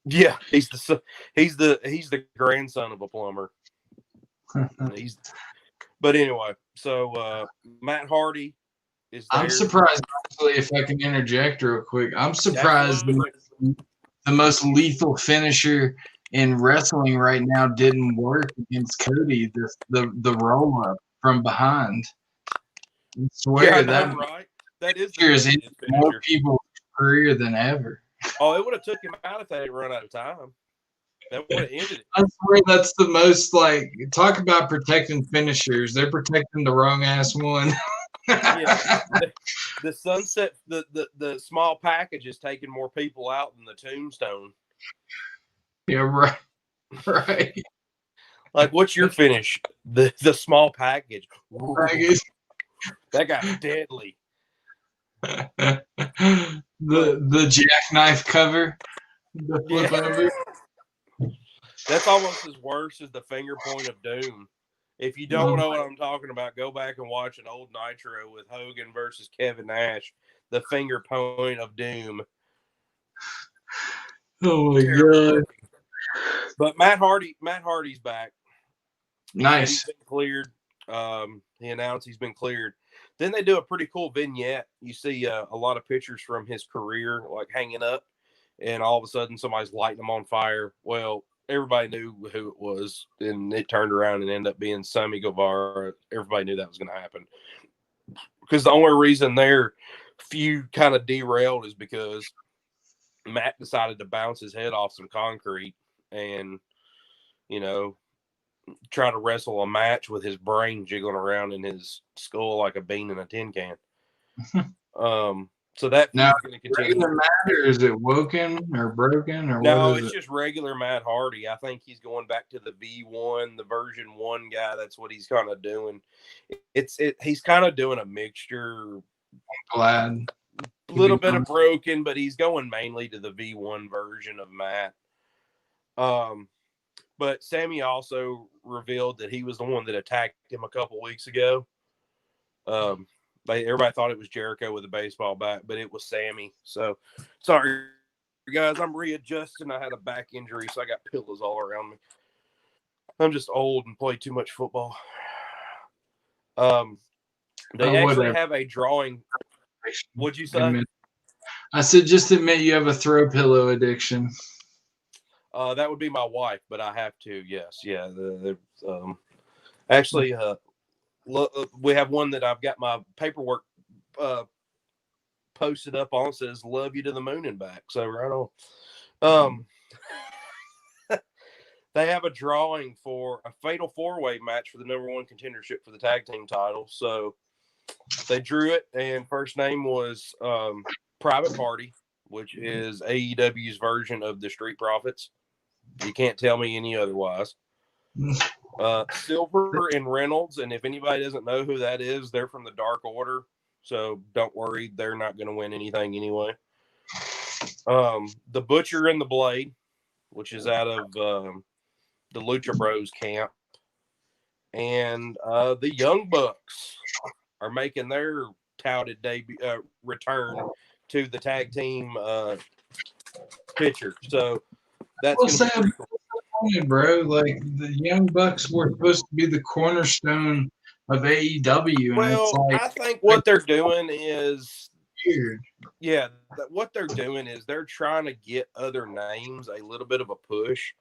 Yeah, he's the grandson of a plumber. But anyway, So Matt Hardy is there.
I'm surprised, actually, if I can interject real quick. I'm surprised the most lethal finisher in wrestling right now didn't work against Cody. The roll up from behind. I swear
right? That is
the more people's career than ever.
Oh, it would have took him out if they didn't run out of time. That would have ended it.
I swear that's the most, like, talk about protecting finishers. They're protecting the wrong ass one.
Yeah. The sunset, the small package is taking more people out than the tombstone.
Yeah, right. Right.
Like, what's your finish? The small package. That guy's deadly.
the jackknife cover. The flip over.
That's almost as worse as the finger point of doom. If you don't know what I'm talking about, go back and watch an old Nitro with Hogan versus Kevin Nash. The finger point of doom.
Oh my god!
But Matt Hardy's back.
Nice.
He's been cleared. He announced he's been cleared. Then they do a pretty cool vignette. You see a lot of pictures from his career, like hanging up, and all of a sudden somebody's lighting him on fire. Well, everybody knew who it was, and it turned around and ended up being Sammy Guevara. Everybody knew that was going to happen. Because the only reason their feud kind of derailed is because Matt decided to bounce his head off some concrete and, try to wrestle a match with his brain jiggling around in his skull like a bean in a tin can. So that
now
going to continue.
Regular Matt, or is it Woken or Broken or
no?
What is
it's just regular Matt Hardy. I think he's going back to the V1, the version 1 guy. That's what he's kind of doing. He's kind of doing a mixture.
Glad.
A little bit of Broken, but he's going mainly to the V1 version of Matt. But Sammy also revealed that he was the one that attacked him a couple weeks ago. Everybody thought it was Jericho with a baseball bat, but it was Sammy. So, sorry, guys. I'm readjusting. I had a back injury, so I got pillows all around me. I'm just old and play too much football. They actually have a drawing. What'd you say?
I said, just admit you have a throw pillow addiction.
That would be my wife, but I have to. Yes, yeah. Actually, we have one that I've got my paperwork posted up on. It says "Love you to the moon and back." So right on. They have a drawing for a fatal 4-way match for the #1 contendership for the tag team title. So they drew it, and first name was Private Party, which is AEW's version of the Street Profits. You can't tell me any otherwise. Silver and Reynolds, and if anybody doesn't know who that is, they're from the Dark Order, so don't worry, they're not going to win anything anyway. The Butcher and the Blade, which is out of the Lucha Bros camp, and the Young Bucks are making their touted return to the tag team picture. So that's going to be cool.
Bro, like the Young Bucks were supposed to be the cornerstone of AEW, and
well,
it's like,
I think what they're doing is
weird.
Yeah, what they're doing is they're trying to get other names a little bit of a push,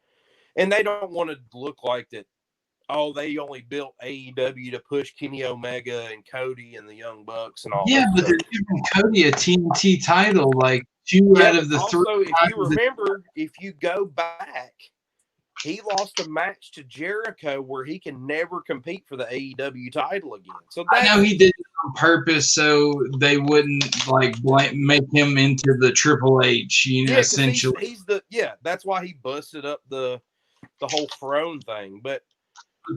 and they don't want to look like that. Oh, they only built AEW to push Kenny Omega and Cody and the Young Bucks and all.
Yeah, but they're giving Cody a TNT title, like 2 out of the 3.
Also, if you remember, if you go back, he lost a match to Jericho where he can never compete for the AEW title again. So
I know he did it on purpose so they wouldn't make him into the Triple H, essentially.
That's why he busted up the whole throne thing. But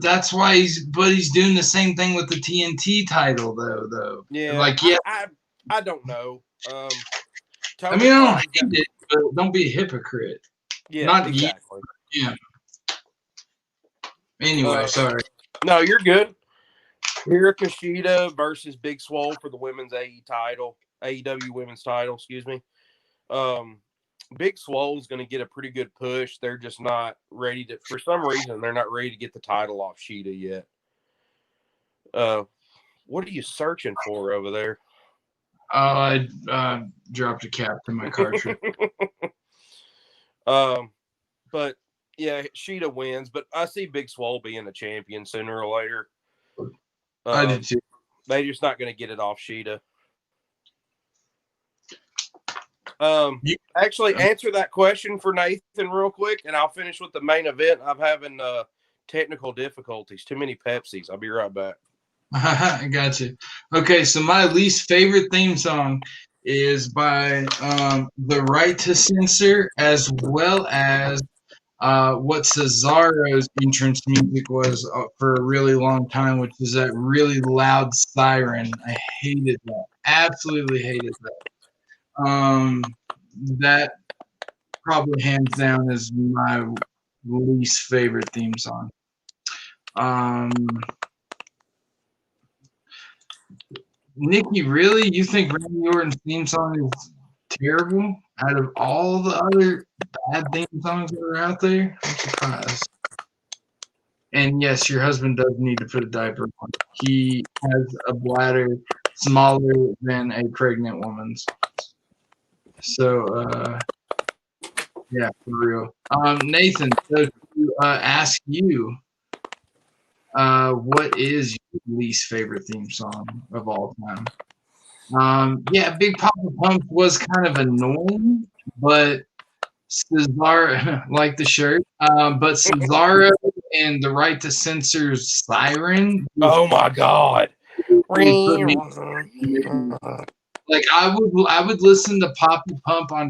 that's why he's doing the same thing with the TNT title though.
Yeah, I don't know.
I don't hate it, but don't be a hypocrite.
Yeah, not exactly.
Yeah. Anyway, sorry.
No, you're good. Hira Kushida versus Big Swole for the women's AEW women's title, excuse me. Big Swole's going to get a pretty good push. They're just not ready for some reason, they're not ready to get the title off Shida yet. What are you searching for over there?
Oh, I dropped a cap in my cartridge.
But yeah, Sheeta wins. But I see Big Swole being a champion sooner or later.
I did too.
They're just not going to get it off Sheeta. Actually, answer that question for Nathan real quick, and I'll finish with the main event. I'm having technical difficulties. Too many Pepsis. I'll be right back.
I got you. Okay, so my least favorite theme song is by The Right to Censor, as well as what Cesaro's entrance music was for a really long time, which is that really loud siren. I hated that. Absolutely hated that. That probably hands down is my least favorite theme song. Nikki, really? You think Randy Orton's theme song is terrible out of all the other bad theme songs that are out there? I'm surprised. And yes, your husband does need to put a diaper on. He has a bladder smaller than a pregnant woman's. So, yeah, for real. Nathan, so to ask you, what is your least favorite theme song of all time? Yeah, Big Papa Pump was kind of annoying, but Cesaro, like the shirt, but Cesaro and The Right to Censor's Siren.
Oh my God.
Like I would listen to Papa Pump on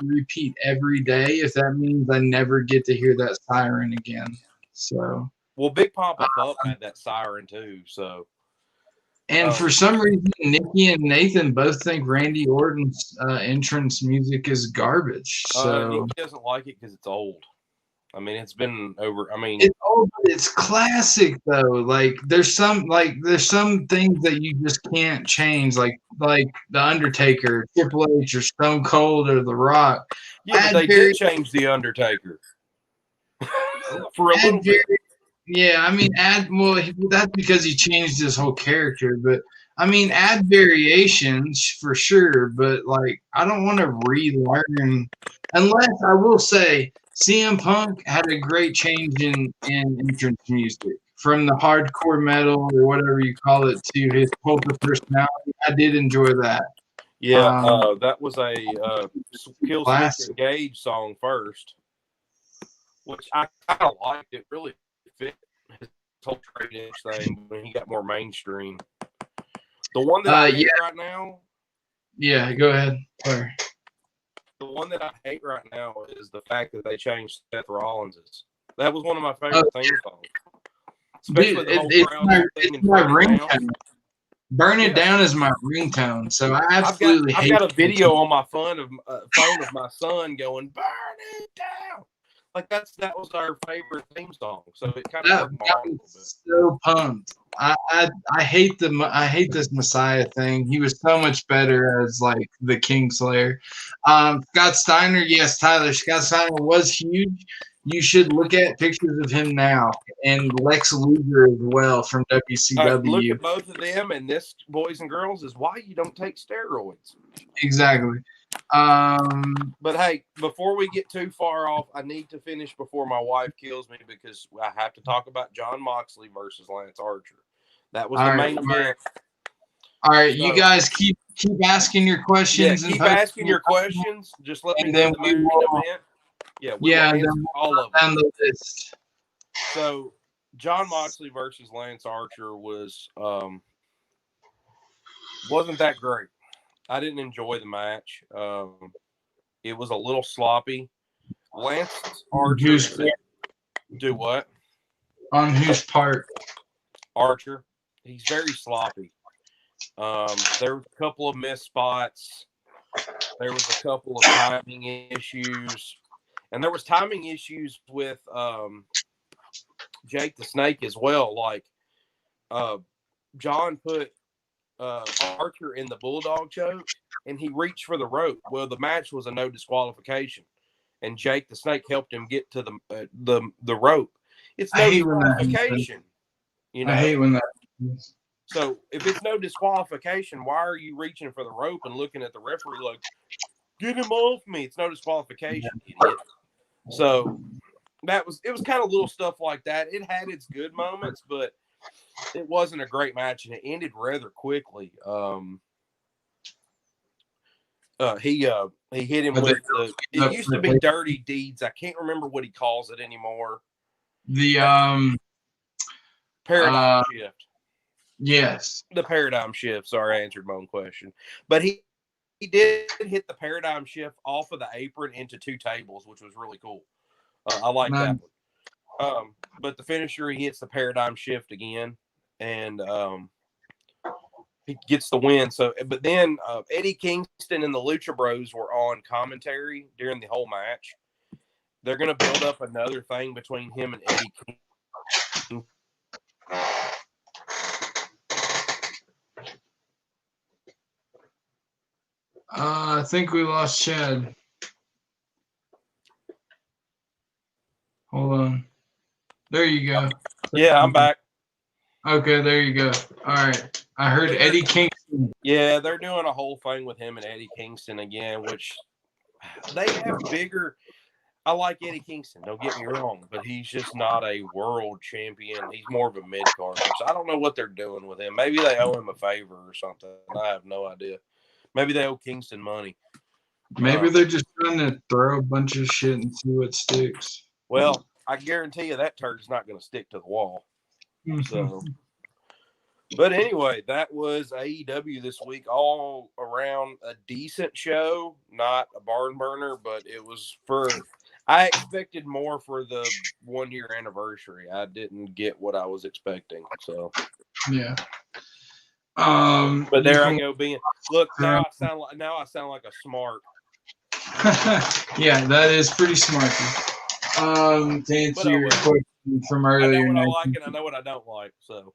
repeat every day if that means I never get to hear that siren again. So
well, Big Papa Pump had that siren too. So
and for some reason, Nikki and Nathan both think Randy Orton's entrance music is garbage. So
Nikki doesn't like it because it's old. I mean, it's been over. I mean,
it's old, but it's classic though. Like there's some things that you just can't change, like the Undertaker, Triple H, or Stone Cold, or The Rock.
Yeah, but they did change the Undertaker for a little bit.
Yeah, I mean, that's because he changed his whole character. But I mean, add variations for sure. But like, I don't want to relearn, unless I will say CM Punk had a great change in entrance music from the hardcore metal or whatever you call it to his cult of personality. I did enjoy that.
Yeah, that was a Killswitch Engage song first, which I kind of liked. It really fit his whole trade edge thing when he got more mainstream. The one that I hate right now.
Yeah, go ahead. Sorry.
The one that I hate right now is the fact that they changed Seth Rollins's. That was one of my favorite theme songs. Especially the whole
it's my ringtone. Burn It Down is my ringtone, so I absolutely hate it.
I've got a video on my phone of my son going, "Burn it down." Like that was our favorite theme song. So it kind of got me
so pumped. I hate this Messiah thing. He was so much better as like the Kingslayer. Scott Steiner, yes, Tyler. Scott Steiner was huge. You should look at pictures of him now, and Lex Luger as well from WCW.
Look at both of them, and this, boys and girls, is why you don't take steroids.
Exactly.
But hey, before we get too far off, I need to finish before my wife kills me because I have to talk about Jon Moxley versus Lance Archer. That was the main event.
All right, so, you guys keep asking your questions.
Yeah, keep asking your questions. Just let me know the main event. Yeah, we'll answer all of them.
The list.
So, Jon Moxley versus Lance Archer wasn't that great. I didn't enjoy the match. It was a little sloppy. Lance Archer do what?
On whose part?
Archer. He's very sloppy. There were a couple of missed spots. There was a couple of timing issues. And there was timing issues with Jake the Snake as well. Like John put Archer in the bulldog choke, and he reached for the rope. Well, the match was a no disqualification, and Jake the Snake helped him get to the rope. It's no disqualification. You know?
I hate when that happens.
So if it's no disqualification, why are you reaching for the rope and looking at the referee like, get him off me? It's no disqualification, idiot. So it was kind of little stuff like that. It had its good moments, but it wasn't a great match, and it ended rather quickly. He hit him with it used to be Dirty Deeds. I can't remember what he calls it anymore.
The
Paradigm Shift.
Yes.
The Paradigm Shift. Sorry, I answered my own question. But he did hit the Paradigm Shift off of the apron into 2 tables, which was really cool. I like that one. But the finisher, he hits the Paradigm Shift again, and he gets the win. So, but then Eddie Kingston and the Lucha Bros were on commentary during the whole match. They're going to build up another thing between him and Eddie Kingston.
I think we lost Chad. Hold on. There you go.
Yeah, I'm back.
Okay, there you go. All right. I heard Eddie Kingston.
Yeah, they're doing a whole thing with him and Eddie Kingston again, which they have bigger. I like Eddie Kingston, don't get me wrong, but he's just not a world champion. He's more of a mid-carder. So I don't know what they're doing with him. Maybe they owe him a favor or something. I have no idea. Maybe they owe Kingston money.
Maybe they're just trying to throw a bunch of shit and see what sticks.
Well, I guarantee you that turd's not going to stick to the wall. So, but anyway, that was AEW this week. All around a decent show, not a barn burner, but it was I expected more for the 1-year anniversary. I didn't get what I was expecting. So,
yeah.
But there I go being. Look, now I sound like a smart.
Yeah, that is pretty smart. To answer your question from earlier,
I know what I like and I know what I don't like. So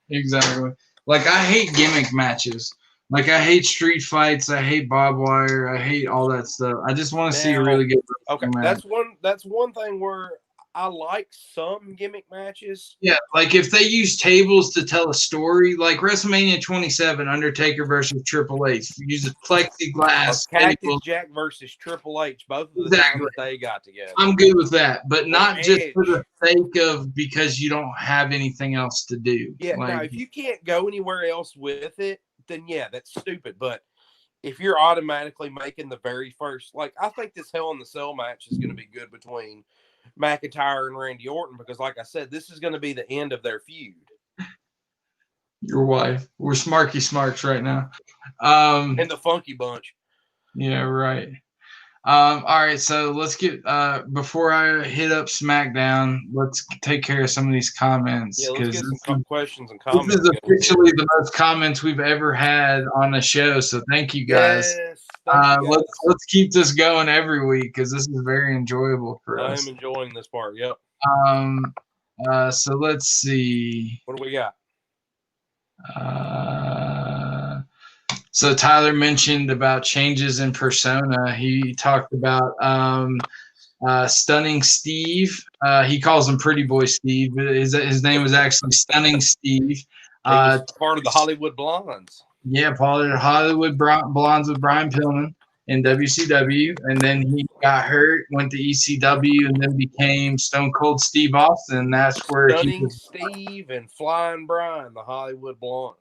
exactly. Like I hate gimmick matches. Like I hate street fights. I hate barbed wire. I hate all that stuff. I just want to see a really good.
Okay, match. That's one thing where I like some gimmick matches.
Yeah, like if they use tables to tell a story, like WrestleMania 27, Undertaker versus Triple H, use a plexiglass.
Cactus Jack versus Triple H, both of the times that they got together.
I'm good with that, but not just for the sake of because you don't have anything else to do.
Yeah, now if you can't go anywhere else with it, then yeah, that's stupid. But if you're automatically making the very first, like I think this Hell in the Cell match is going to be good between McIntyre and Randy Orton because, like I said, this is going to be the end of their feud.
Your wife. We're Smarky Smarks right now.
And the Funky Bunch.
Yeah, right. All right, so let's get before I hit up SmackDown, let's take care of some of these comments.
Yeah, let's get some questions and comments.
This is officially the most comments we've ever had on a show, so thank you guys.
Yes, thank you guys.
Let's keep this going every week because this is very enjoyable for us.
I am enjoying this part. Yep.
So let's see.
What do we got?
So Tyler mentioned about changes in persona. He talked about Stunning Steve. He calls him Pretty Boy Steve, but his name was actually Stunning Steve.
Part of the Hollywood Blondes.
Yeah, part of the Hollywood Blondes with Brian Pillman in WCW. And then he got hurt, went to ECW, and then became Stone Cold Steve Austin. That's where
Stunning Steve and Flying Brian, the Hollywood Blondes.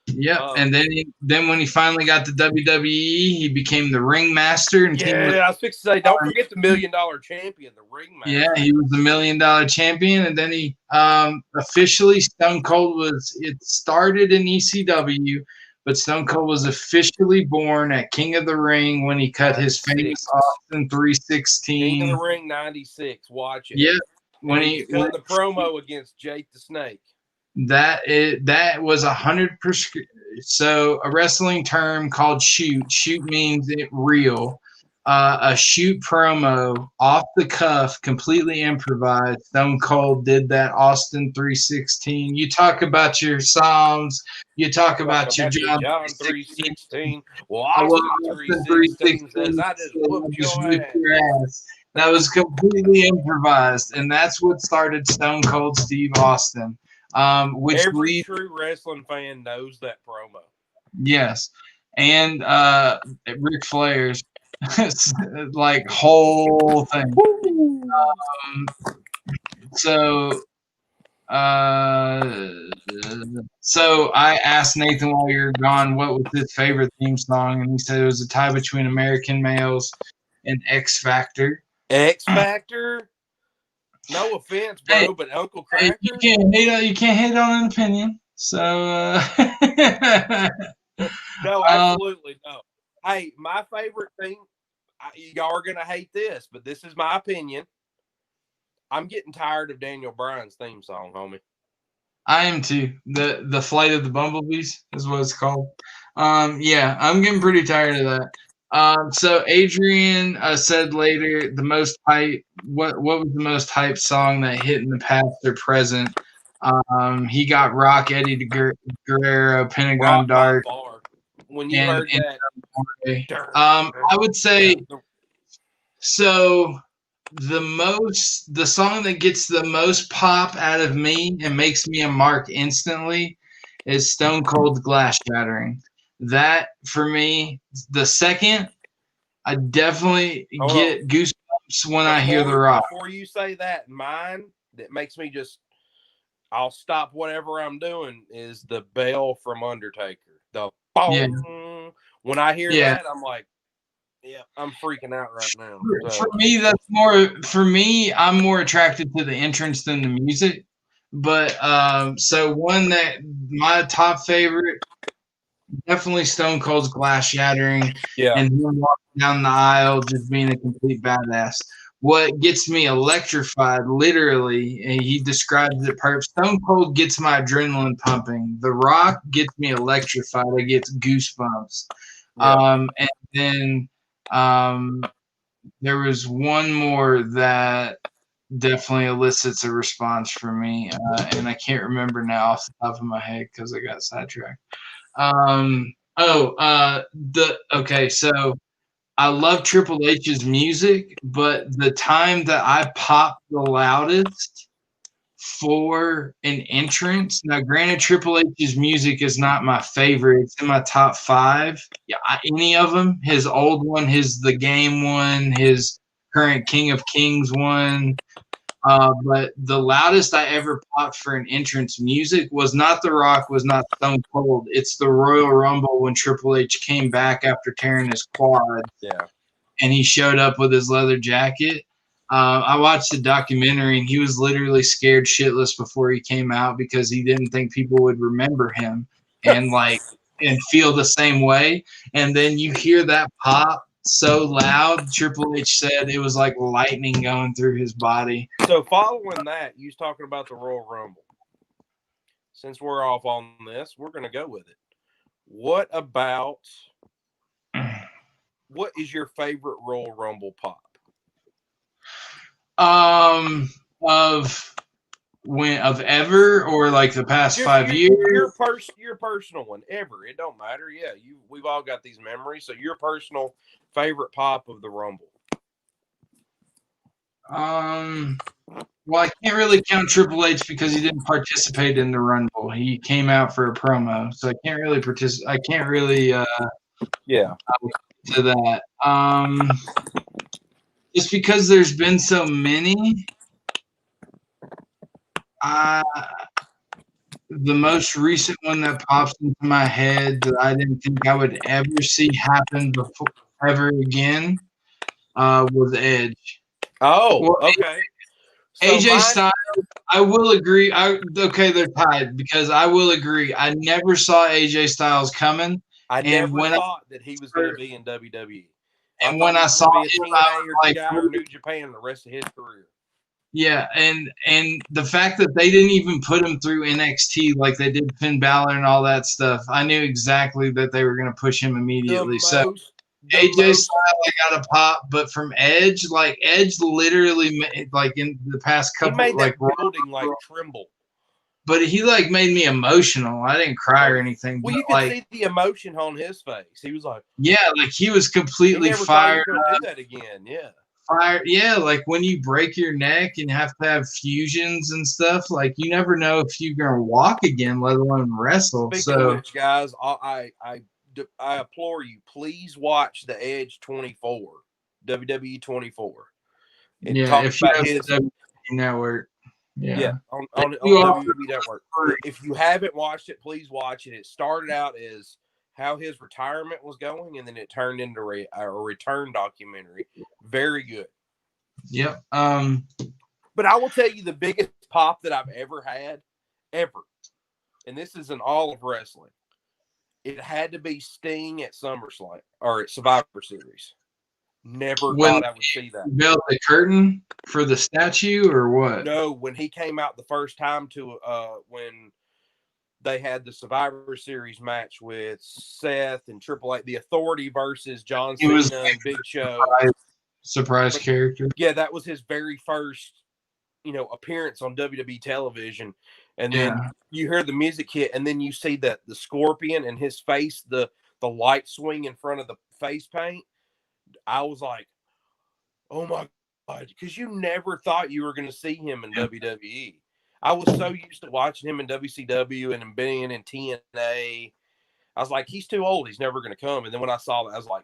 Yep, and then when he finally got to WWE, he became the ringmaster. And
I was fixing to say, don't forget the $1 Million champion, the ringmaster.
Yeah, he was the $1 Million champion, and then he officially Stone Cold it started in ECW, but Stone Cold was officially born at King of the Ring when he cut his famous Austin 316.
King of the Ring 96. Watch it.
Yeah,
when he cut the promo against Jake the Snake.
That was 100%. So a wrestling term called shoot. Shoot means it real. A shoot promo off the cuff, completely improvised. Stone Cold did that Austin 316. You talk about your Psalms. You talk about your John
316. Well, Austin 316 says, I just whooped your ass.
That was completely improvised, and that's what started Stone Cold Steve Austin. which
every true wrestling fan knows that promo.
Yes, and Ric Flair's like whole thing. So I asked Nathan while you were gone what was his favorite theme song, and he said it was a tie between American Males and X Factor.
X Factor? No offense, bro,
Hey,
but Uncle Cracker?
You can't hate on an opinion. So
no, absolutely no. Hey, my favorite thing, y'all are gonna hate this, but this is my opinion. I'm getting tired of Daniel Bryan's theme song, homie.
I am too. The Flight of the Bumblebees is what it's called. Yeah, I'm getting pretty tired of that. So Adrian said later the most hype. What was the most hype song that hit in the past or present? He got Rock, Eddie Guerrero, Pentagon
Rock
Dark.
When you heard that,
I would say so. The song that gets the most pop out of me and makes me a mark instantly is Stone Cold Glass Shattering. That for me, the second, I definitely get goosebumps when I hear The Rock.
Before you say that, mine that makes me I'll stop whatever I'm doing is the bell from Undertaker. The boom. Yeah. When I hear that, I'm like, yeah, I'm freaking out right now.
For me, that's more. For me, I'm more attracted to the entrance than the music. But so one that my top favorite, definitely Stone Cold's Glass Shattering, and him walking down the aisle just being a complete badass. What gets me electrified, literally, and he describes it perfect. Stone Cold gets my adrenaline pumping. The Rock gets me electrified. I get goosebumps. And then there was one more that definitely elicits a response from me, and I can't remember now off the top of my head because I got sidetracked. So I love Triple H's music, but the time that I popped the loudest for an entrance. Now, granted, Triple H's music is not my favorite. It's in my top 5. Yeah, any of them. His old one, his The Game one, his current King of Kings one. But the loudest I ever popped for an entrance music was not The Rock, was not Stone Cold. It's the Royal Rumble when Triple H came back after tearing his quad.
Yeah.
And he showed up with his leather jacket. I watched the documentary, and he was literally scared shitless before he came out because he didn't think people would remember him and feel the same way. And then you hear that pop so loud, Triple H said it was like lightning going through his body.
So following that, you was talking about the Royal Rumble. Since we're off on this, we're going to go with it. What is your favorite Royal Rumble pop?
Of ever, or like the past 5 years?
Your personal one, ever. It don't matter. Yeah, we've all got these memories. So your personal favorite pop of the Rumble.
Well, I can't really count Triple H because he didn't participate in the Rumble. He came out for a promo, so I can't really participate. I can't really to that. Just because there's been so many. The most recent one that pops into my head that I didn't think I would ever see happen before ever again was Edge.
Oh, okay.
AJ Styles, I will agree. They're tied because I will agree. I never saw AJ Styles coming.
I never thought that he was going to be in WWE.
And when I saw him, I was like,
New Japan the rest of his career.
Yeah, and the fact that they didn't even put him through NXT like they did Finn Balor and all that stuff, I knew exactly that they were going to push him immediately. So AJ Styles, I got a pop, but from Edge, Edge literally, in the past couple,
he made that building tremble.
But he made me emotional. I didn't cry or anything.
Well, you could see the emotion on his face. He was like,
yeah, he was completely fired.
He never thought he was going to do that again. Yeah.
fire. Yeah, like when you break your neck and have to have fusions and stuff, like you never know if you're gonna walk again, let alone wrestle.
Speaking of which, guys, I implore you, please watch the Edge 24, WWE 24. And
yeah,
talk
if you
about
have
his
the WWE network,
yeah on
You all-
WWE Network. If you haven't watched it, please watch it. It started out as how his retirement was going, and then it turned into a return documentary. Very good.
Yep.
But I will tell you the biggest pop that I've ever had, ever, and this is in all of wrestling. It had to be Sting at SummerSlam or at Survivor Series. Never thought I would see that.
Built the curtain for the statue or what?
No, when he came out the first time to when they had the Survivor Series match with Seth and Triple H, the Authority versus John Cena and Big Show.
Surprise character.
Yeah, that was his very first, appearance on WWE television. And then you hear the music hit, and then you see the Scorpion and his face, the light swing in front of the face paint. I was like, oh my God, because you never thought you were going to see him in WWE. I was so used to watching him in WCW and him being in TNA. I was like, he's too old. He's never going to come. And then when I saw that, I was like,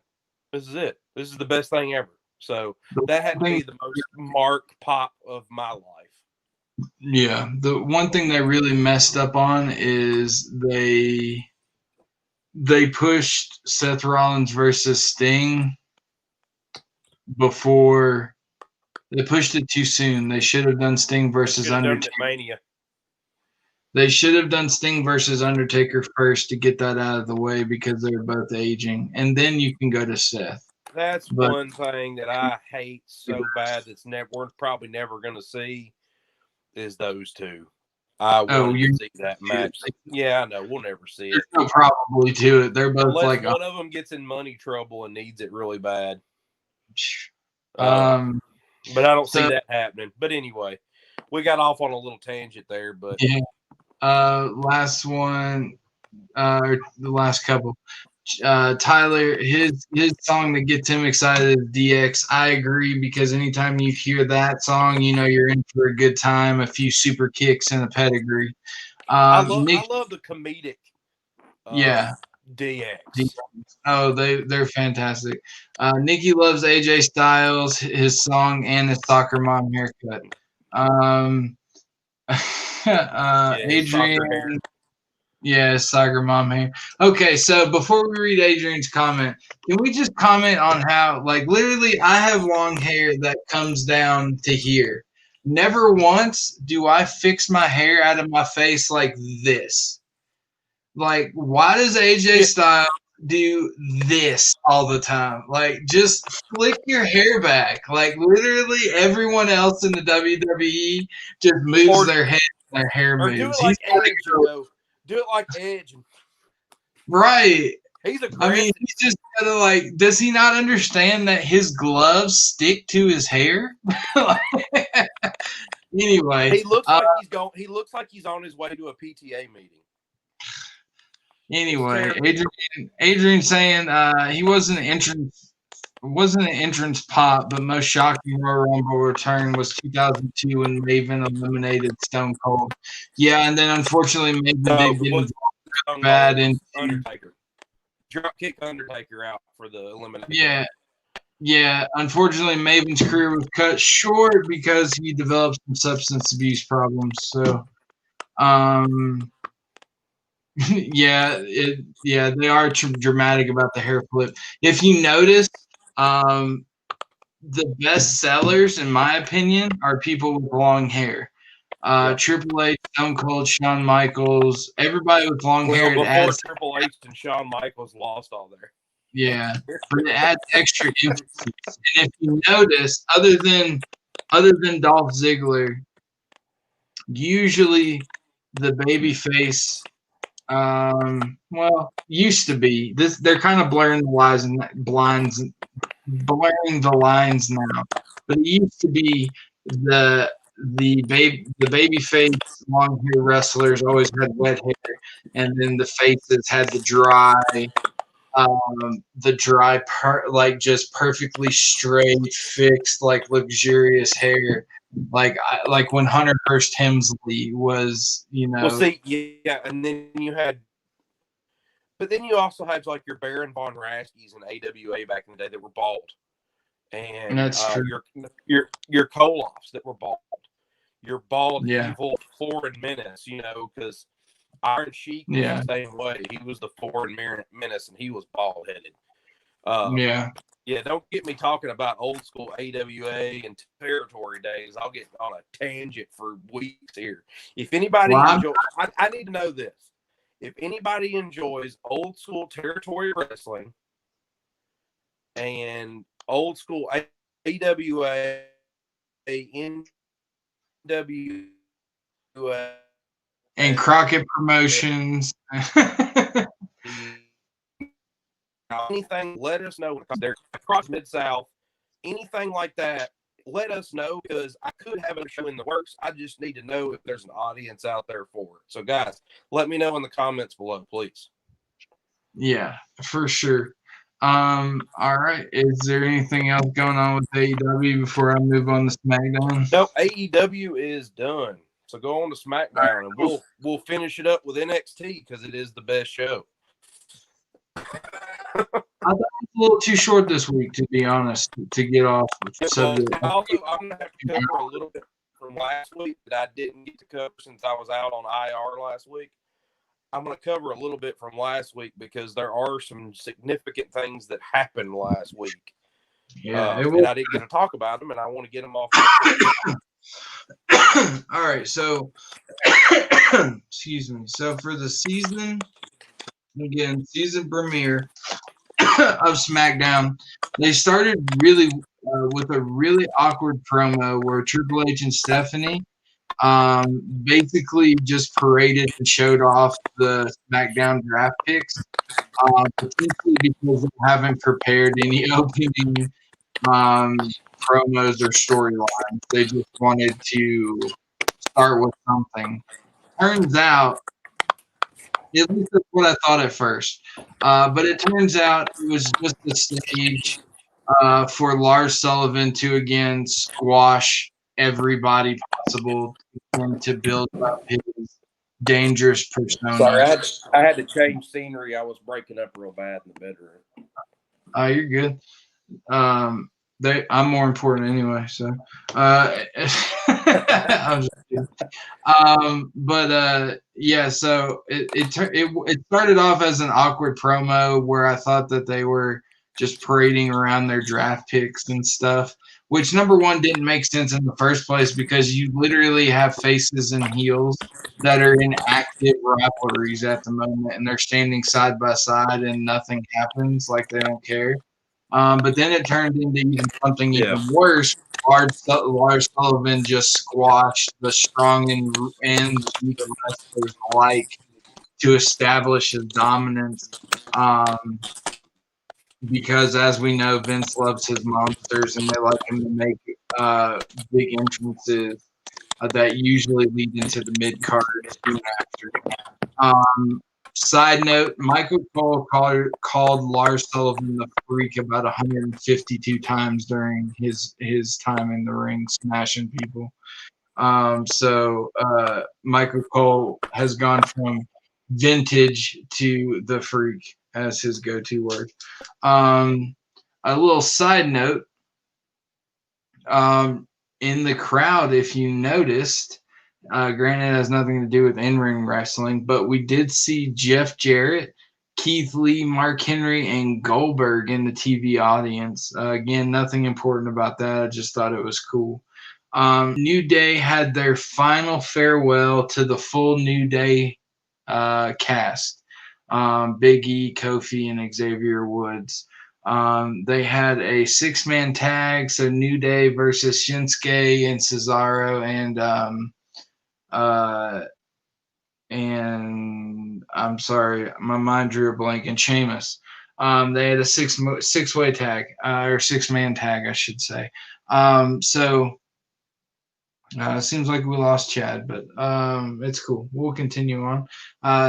this is it. This is the best thing ever. So that had to be the most mark pop of my life.
Yeah. The one thing they really messed up on is they pushed Seth Rollins versus Sting before they pushed it too soon. They should have done Sting versus Undertaker.
Mania.
They should have done Sting versus Undertaker first to get that out of the way because they're both aging, and then you can go to Seth.
That's one thing that I hate so bad that's we're probably never going to see is those two. I want to see that match. Yeah, I know. We'll never see it.
There's no probably to it. They're both
unless
like
one of them gets in money trouble and needs it really bad. But I don't see that happening. But anyway, we got off on a little tangent there. But
yeah. Last one, the last couple. Tyler, his song that gets him excited is DX. I agree because anytime you hear that song, you know you're in for a good time. A few super kicks and a pedigree.
I love the comedic. DX.
Oh, they're fantastic. Nikki loves AJ Styles, his song, and his soccer mom haircut. Adrian. Yeah, soccer mom hair. Okay, so before we read Adrian's comment, can we just comment on how, like, literally I have long hair that comes down to here. Never once do I fix my hair out of my face like this. Like, why does AJ Styles do this all the time? Like, just flick your hair back. Like, literally everyone else in the WWE just moves their head and their hair moves.
Do it like Edge, do it like Edge.
Right.
He's aggressive.
I mean, he's just gotta, like, does he not understand that his gloves stick to his hair? Anyway.
He looks like he looks like he's on his way to a PTA meeting.
Anyway, Adrian saying he wasn't an entrance pop, but most shocking Royal Rumble return was 2002 when Maven eliminated Stone Cold. Yeah, and then unfortunately Maven did get bad and
Undertaker. Drop kick Undertaker out for the elimination.
Yeah. Unfortunately, Maven's career was cut short because he developed some substance abuse problems. So, they are dramatic about the hair flip. If you notice, the best sellers, in my opinion, are people with long hair. Triple H, Stone Cold, Shawn Michaels, everybody with long hair.
Before Triple H and Shawn Michaels lost all their.
Yeah, but it adds extra emphasis. And if you notice, other than Dolph Ziggler, usually the babyface. Used to be this. They're kind of blurring the lines now. But it used to be the baby face long hair wrestlers always had wet hair, and then the faces had the dry the dry, just perfectly straight, fixed, like luxurious hair, like when Hunter Hearst Helmsley was,
Well, see, yeah, and then but then you also have like your Baron von Raschke's in AWA back in the day that were bald, and
that's true.
your Koloffs that were bald, your bald
evil
foreign menace, because Iron Sheik was the same way. He was the foreign menace, and he was bald headed. Yeah, don't get me talking about old school AWA and territory days. I'll get on a tangent for weeks here. If anybody enjoys, I need to know this. If anybody enjoys old school territory wrestling and old school AWA, NWA,
and Crockett Promotions,
anything, let us know. They're across Mid-South, anything like that, let us know, because I could have a show in the works. I just need to know if there's an audience out there for it. So, guys, let me know in the comments below, please.
Yeah, for sure. All right. Is there anything else going on with AEW before I move on to SmackDown?
No, AEW is done. So go on to SmackDown, and we'll finish it up with NXT because it is the best show.
I thought it was a little too short this week, to be honest, to get off.
Also, I'm going to have to cover a little bit from last week that I didn't get to cover since I was out on IR last week. I'm going to cover a little bit from last week because there are some significant things that happened last week.
Yeah,
and I didn't get to talk about them, and I want to get them off.
All right, so excuse me. So for the season premiere of SmackDown, they started really with a really awkward promo where Triple H and Stephanie basically just paraded and showed off the SmackDown draft picks, potentially because they haven't prepared any opening promos or storylines. They just wanted to start with something. Turns out, at least that's what I thought at first, but it turns out it was just a stage for Lars Sullivan to again squash everybody possible to build up his dangerous persona.
Sorry, I had to change scenery. I was breaking up real bad in the bedroom.
You're good. I'm more important anyway, so I'm just kidding. Yeah, so it started off as an awkward promo where I thought that they were just parading around their draft picks and stuff, which number one didn't make sense in the first place because you literally have faces and heels that are in active rivalries at the moment, and they're standing side by side and nothing happens, like they don't care. But then it turned into something even worse. Lars Sullivan just squashed the strong and weak wrestlers alike to establish his dominance. Because, as we know, Vince loves his monsters, and they like him to make big entrances that usually lead into the mid-card soon after. Side note, Michael Cole called Lars Sullivan the Freak about 152 times during his time in the ring, smashing people. So Michael Cole has gone from vintage to the Freak as his go-to word. A little side note, in the crowd, if you noticed, granted, it has nothing to do with in-ring wrestling, but we did see Jeff Jarrett, Keith Lee, Mark Henry, and Goldberg in the TV audience. Again, nothing important about that. I just thought it was cool. New Day had their final farewell to the full New Day cast. Big E, Kofi, and Xavier Woods. They had a 6-man tag, so New Day versus Shinsuke and Cesaro and I'm sorry, my mind drew a blank, and Sheamus. They had a six-way tag, or 6-man tag, I should say. So it seems like we lost Chad, but it's cool. We'll continue on.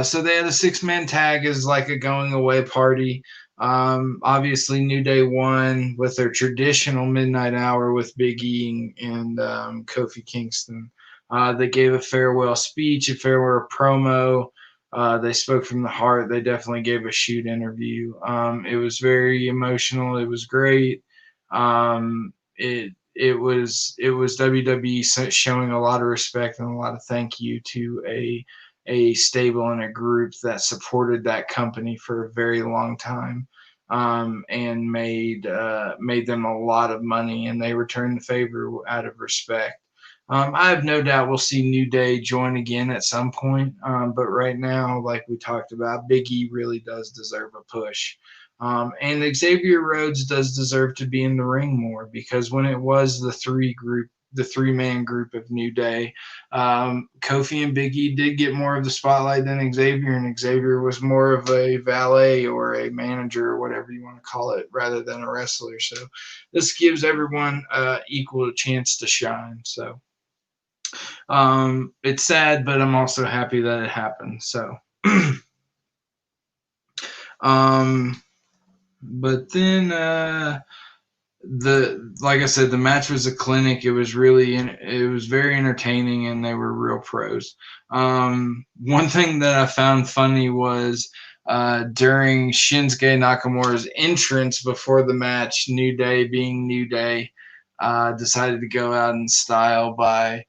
So they had a 6-man tag as like a going away party. Obviously, New Day won with their traditional midnight hour with Big E and Kofi Kingston. They gave a farewell speech, a farewell promo. They spoke from the heart. They definitely gave a shoot interview. It was very emotional. It was great. It was WWE showing a lot of respect and a lot of thank you to a stable and a group that supported that company for a very long time, and made them a lot of money, and they returned the favor out of respect. I have no doubt we'll see New Day join again at some point, but right now, like we talked about, Big E really does deserve a push. And Xavier Rhodes does deserve to be in the ring more, because when it was the 3-man group of New Day, Kofi and Big E did get more of the spotlight than Xavier, and Xavier was more of a valet or a manager or whatever you want to call it, rather than a wrestler. So this gives everyone equal chance to shine. So it's sad, but I'm also happy that it happened. So, but then like I said, the match was a clinic. It was very entertaining, and they were real pros. One thing that I found funny was during Shinsuke Nakamura's entrance before the match, New Day, being New Day, decided to go out in style by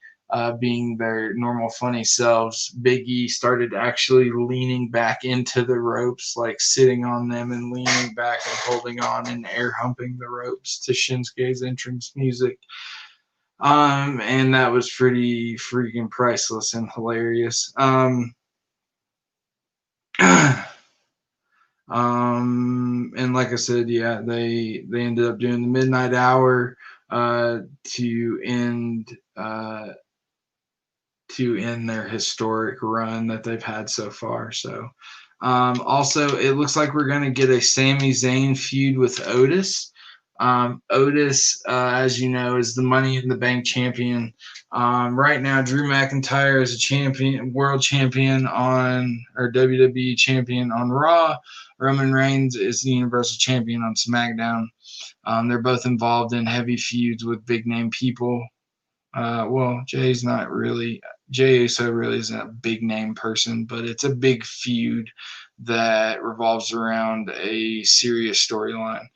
being their normal funny selves. Big E started actually leaning back into the ropes, like sitting on them and leaning back and holding on and air humping the ropes to Shinsuke's entrance music. And that was pretty freaking priceless and hilarious. And like I said, yeah, they ended up doing the midnight hour to end their historic run that they've had so far. So, also, it looks like we're going to get a Sami Zayn feud with Otis. Otis, as you know, is the Money in the Bank champion. Right now, Drew McIntyre is a champion, world champion or WWE champion on Raw. Roman Reigns is the Universal Champion on SmackDown. They're both involved in heavy feuds with big name people. Well, Jey Uso really isn't a big name person, but it's a big feud that revolves around a serious storyline.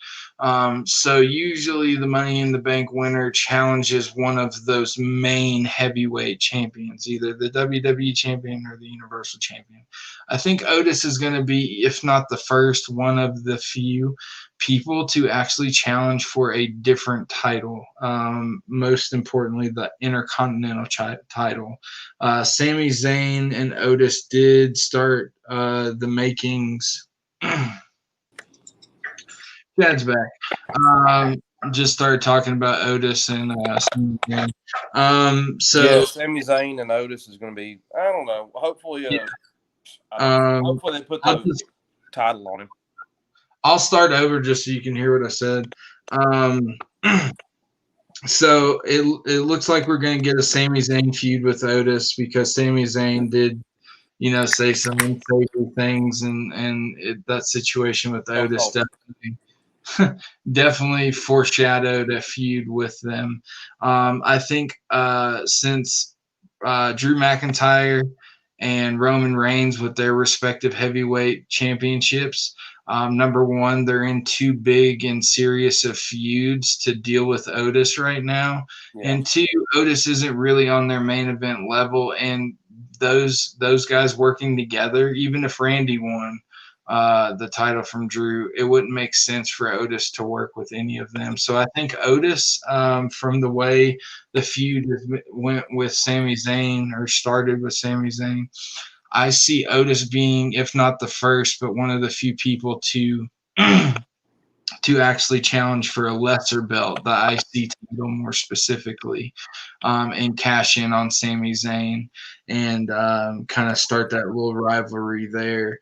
So usually the Money in the Bank winner challenges one of those main heavyweight champions, either the WWE champion or the Universal champion. I think Otis is going to be, if not the first, one of the few people to actually challenge for a different title. Most importantly, the Intercontinental title. Sami Zayn and Otis did start the makings. Chad's back. Just started talking about Otis and Sami Zayn.
Yeah, Sami Zayn and Otis is going to be, I don't know, hopefully hopefully they put the title on him.
I'll start over just so you can hear what I said. So it looks like we're going to get a Sami Zayn feud with Otis, because Sami Zayn did, say some unsavory things, and that situation with Otis definitely foreshadowed a feud with them. I think since Drew McIntyre and Roman Reigns, with their respective heavyweight championships, number one, they're in too big and serious of feuds to deal with Otis right now. Yeah. And two, Otis isn't really on their main event level, and those guys working together, even if Randy won the title from Drew, it wouldn't make sense for Otis to work with any of them. So I think Otis, from the way the feud went with Sami Zayn, or started with Sami Zayn, I see Otis being, if not the first, but one of the few people to actually challenge for a lesser belt, the IC title more specifically, and cash in on Sami Zayn, and kind of start that little rivalry there.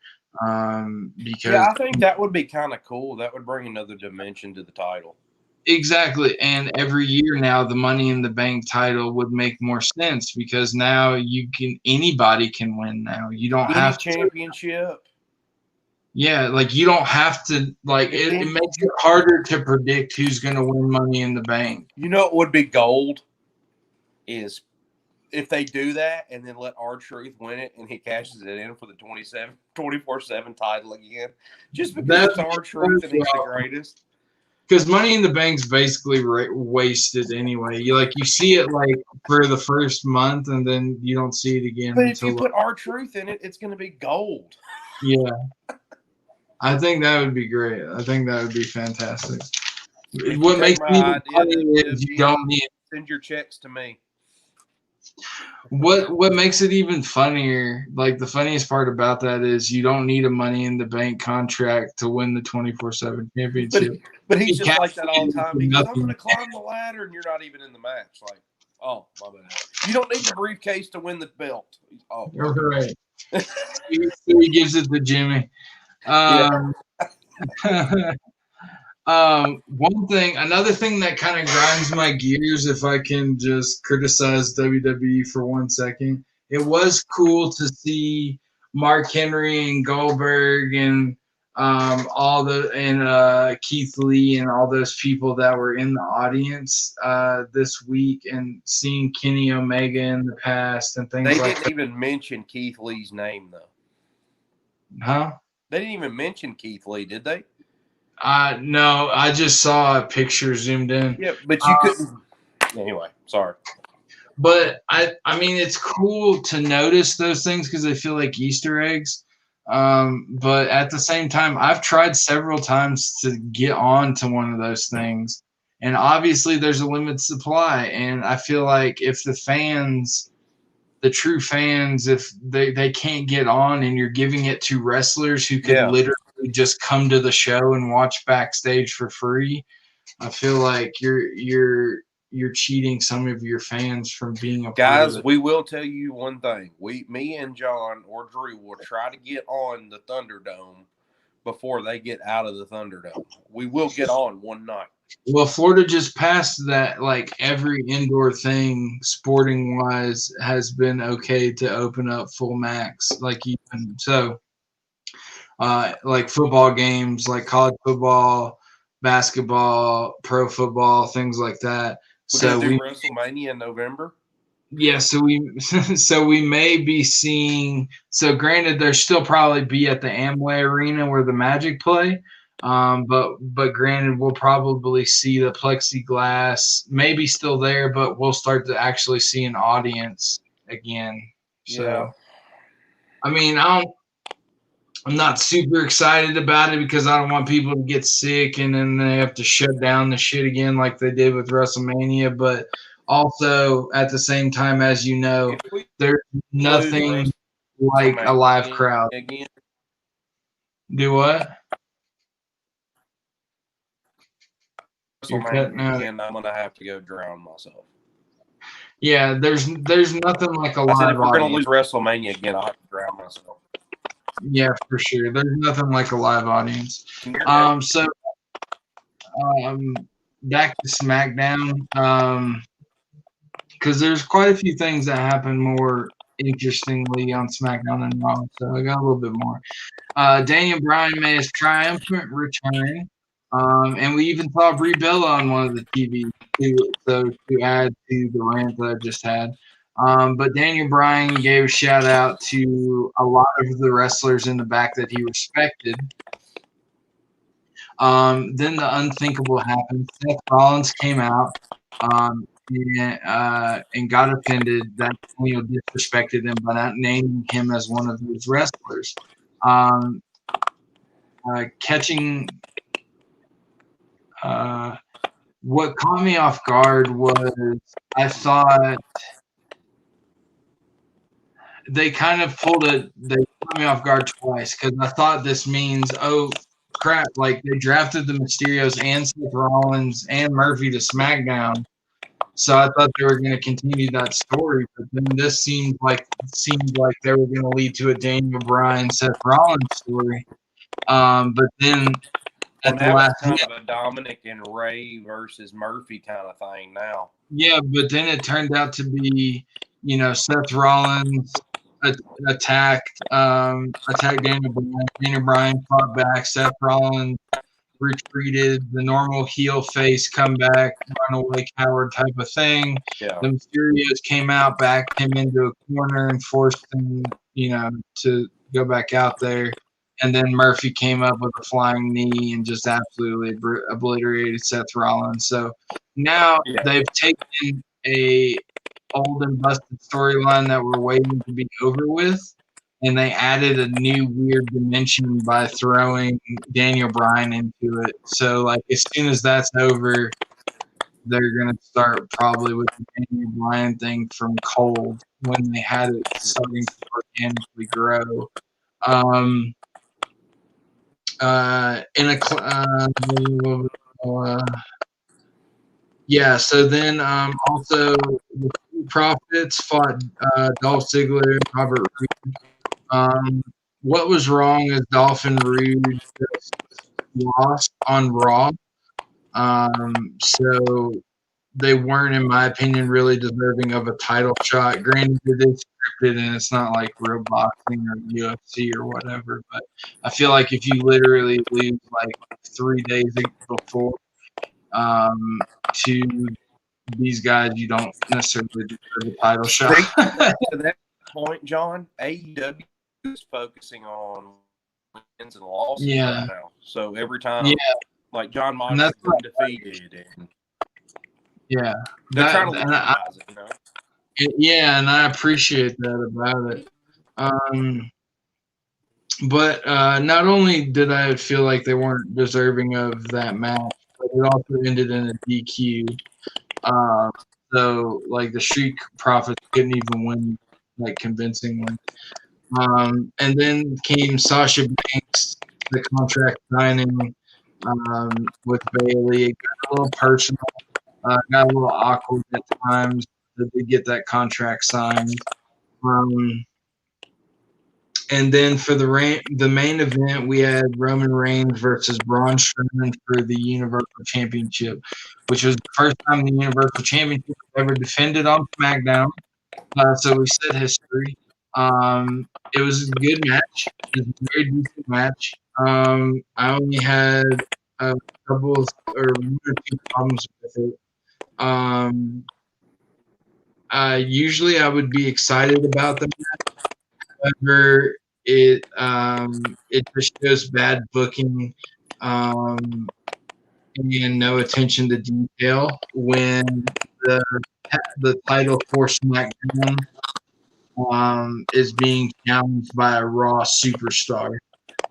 Because
I think that would be kind of cool. That would bring another dimension to the title.
Exactly. And every year now, the Money in the Bank title would make more sense, because now anybody can win now. You don't have
championship.
Yeah, like you don't have to like it makes it harder to predict who's going to win Money in the Bank.
You know what would be gold is if they do that and then let R-Truth win it and he cashes it in for the 24/7 title again, just because it's R-Truth and he's the greatest.
Because Money in the Bank's basically wasted anyway. You see it like for the first month and then you don't see it again.
But if you put R-Truth in it, it's going to be gold.
Yeah. I think that would be great. I think that would be fantastic. What makes me funny is you don't need
send your checks to me.
What makes it even funnier, like the funniest part about that is you don't need a Money in the Bank contract to win the 24/7 championship.
But he's just like that all the time. He goes, I'm going to climb the ladder, and you're not even in the match. Like, oh, my bad. You don't need the briefcase to win the belt. Oh,
you're right. He gives it to Jimmy. Another thing that kind of grinds my gears, if I can just criticize WWE for 1 second, it was cool to see Mark Henry and Goldberg and Keith Lee and all those people that were in the audience this week, and seeing Kenny Omega in the past and things like that.
They didn't even mention Keith Lee's name, though.
Huh?
They didn't even mention Keith Lee, did they?
No, I just saw a picture zoomed in.
Yeah, but you couldn't. Anyway, sorry.
But I mean, it's cool to notice those things because they feel like Easter eggs. But at the same time, I've tried several times to get on to one of those things, and obviously there's a limited supply. And I feel like if the fans, the true fans, if they can't get on, and you're giving it to wrestlers who could literally just come to the show and watch backstage for free, I feel like you're cheating some of your fans from being a
guys. We will tell you one thing: me and John or Drew will try to get on the Thunderdome before they get out of the Thunderdome. We will get on one night.
Well, Florida just passed that, like every indoor thing, sporting wise, has been okay to open up full max. Like even so. Like football games, like college football, basketball, pro football, things like that.
So we WrestleMania in November.
Yeah, so we may be seeing. So granted, there'll still probably be at the Amway Arena where the Magic play, but granted, we'll probably see the plexiglass maybe still there, but we'll start to actually see an audience again. So, yeah. I mean, I'm not super excited about it because I don't want people to get sick and then they have to shut down the shit again like they did with WrestleMania. But also at the same time, as you know, there's nothing like a live crowd.
Again.
Do what?
And I'm gonna have to go drown myself.
Yeah, there's nothing like a live.
If we're gonna lose WrestleMania again, I'll have to drown myself.
Yeah, for sure. There's nothing like a live audience. So back to SmackDown, because there's quite a few things that happen more interestingly on SmackDown than Raw. So I got a little bit more. Daniel Bryan made his triumphant return, and we even saw Brie Bella on one of the TVs to add to the rant that I just had. But Daniel Bryan gave a shout out to a lot of the wrestlers in the back that he respected. Then the unthinkable happened. Seth Rollins came out and got offended that Daniel disrespected him by not naming him as one of his wrestlers. What caught me off guard was I thought they kind of they caught me off guard twice because I thought this means, oh crap, like they drafted the Mysterios and Seth Rollins and Murphy to SmackDown. So I thought they were going to continue that story, but then this seemed like they were going to lead to a Daniel Bryan Seth Rollins story. But then at the last
kind of a Dominic and Ray versus Murphy kind of thing now.
Yeah, but then it turned out to be, Seth Rollins attacked Daniel Bryan. Daniel Bryan fought back. Seth Rollins retreated. The normal heel face comeback, runaway coward type of thing.
Yeah.
The Mysterios came out, backed him into a corner, and forced him, to go back out there. And then Murphy came up with a flying knee and just absolutely obliterated Seth Rollins. So now they've taken a old and busted storyline that we're waiting to be over with, and they added a new weird dimension by throwing Daniel Bryan into it. So, like, as soon as that's over, they're going to start probably with the Daniel Bryan thing from cold when they had it starting to organically grow. So then also the Profits fought Dolph Ziggler and Robert Roode. What was wrong is Dolph and Roode just lost on Raw. So they weren't, in my opinion, really deserving of a title shot. Granted, it is scripted and it's not like real boxing or UFC or whatever, but I feel like if you literally lose like 3 days before to these guys, you don't necessarily deserve a title shot.
To that point, John, AEW is focusing on wins and losses right now. So every time, like John Moxley's been defeated, and they're trying to legitimize it, you know?
And I appreciate that about it. But not only did I feel like they weren't deserving of that match, but it also ended in a DQ. So, like, the Street Profits couldn't even win, like, convincingly. And then came Sasha Banks, the contract signing with Bayley. It got a little personal, got a little awkward at times to get that contract signed. And then for the main event, we had Roman Reigns versus Braun Strowman for the Universal Championship, which was the first time the Universal Championship was ever defended on SmackDown. So we set history. It was a good match. It was a very decent match. I only had a couple or 1 or 2 problems with it. Usually I would be excited about the match. However, it just shows bad booking and no attention to detail when the title for SmackDown is being challenged by a Raw superstar.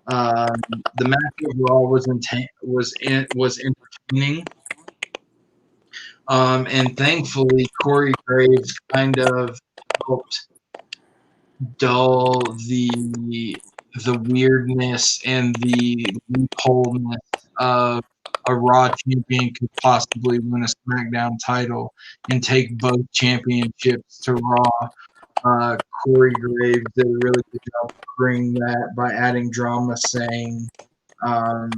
The match overall was entertaining, and thankfully Corey Graves kind of helped dull the weirdness and the loopholeness of a Raw champion could possibly win a SmackDown title and take both championships to Raw. Corey Graves did a really good job bringing that by adding drama, saying, oh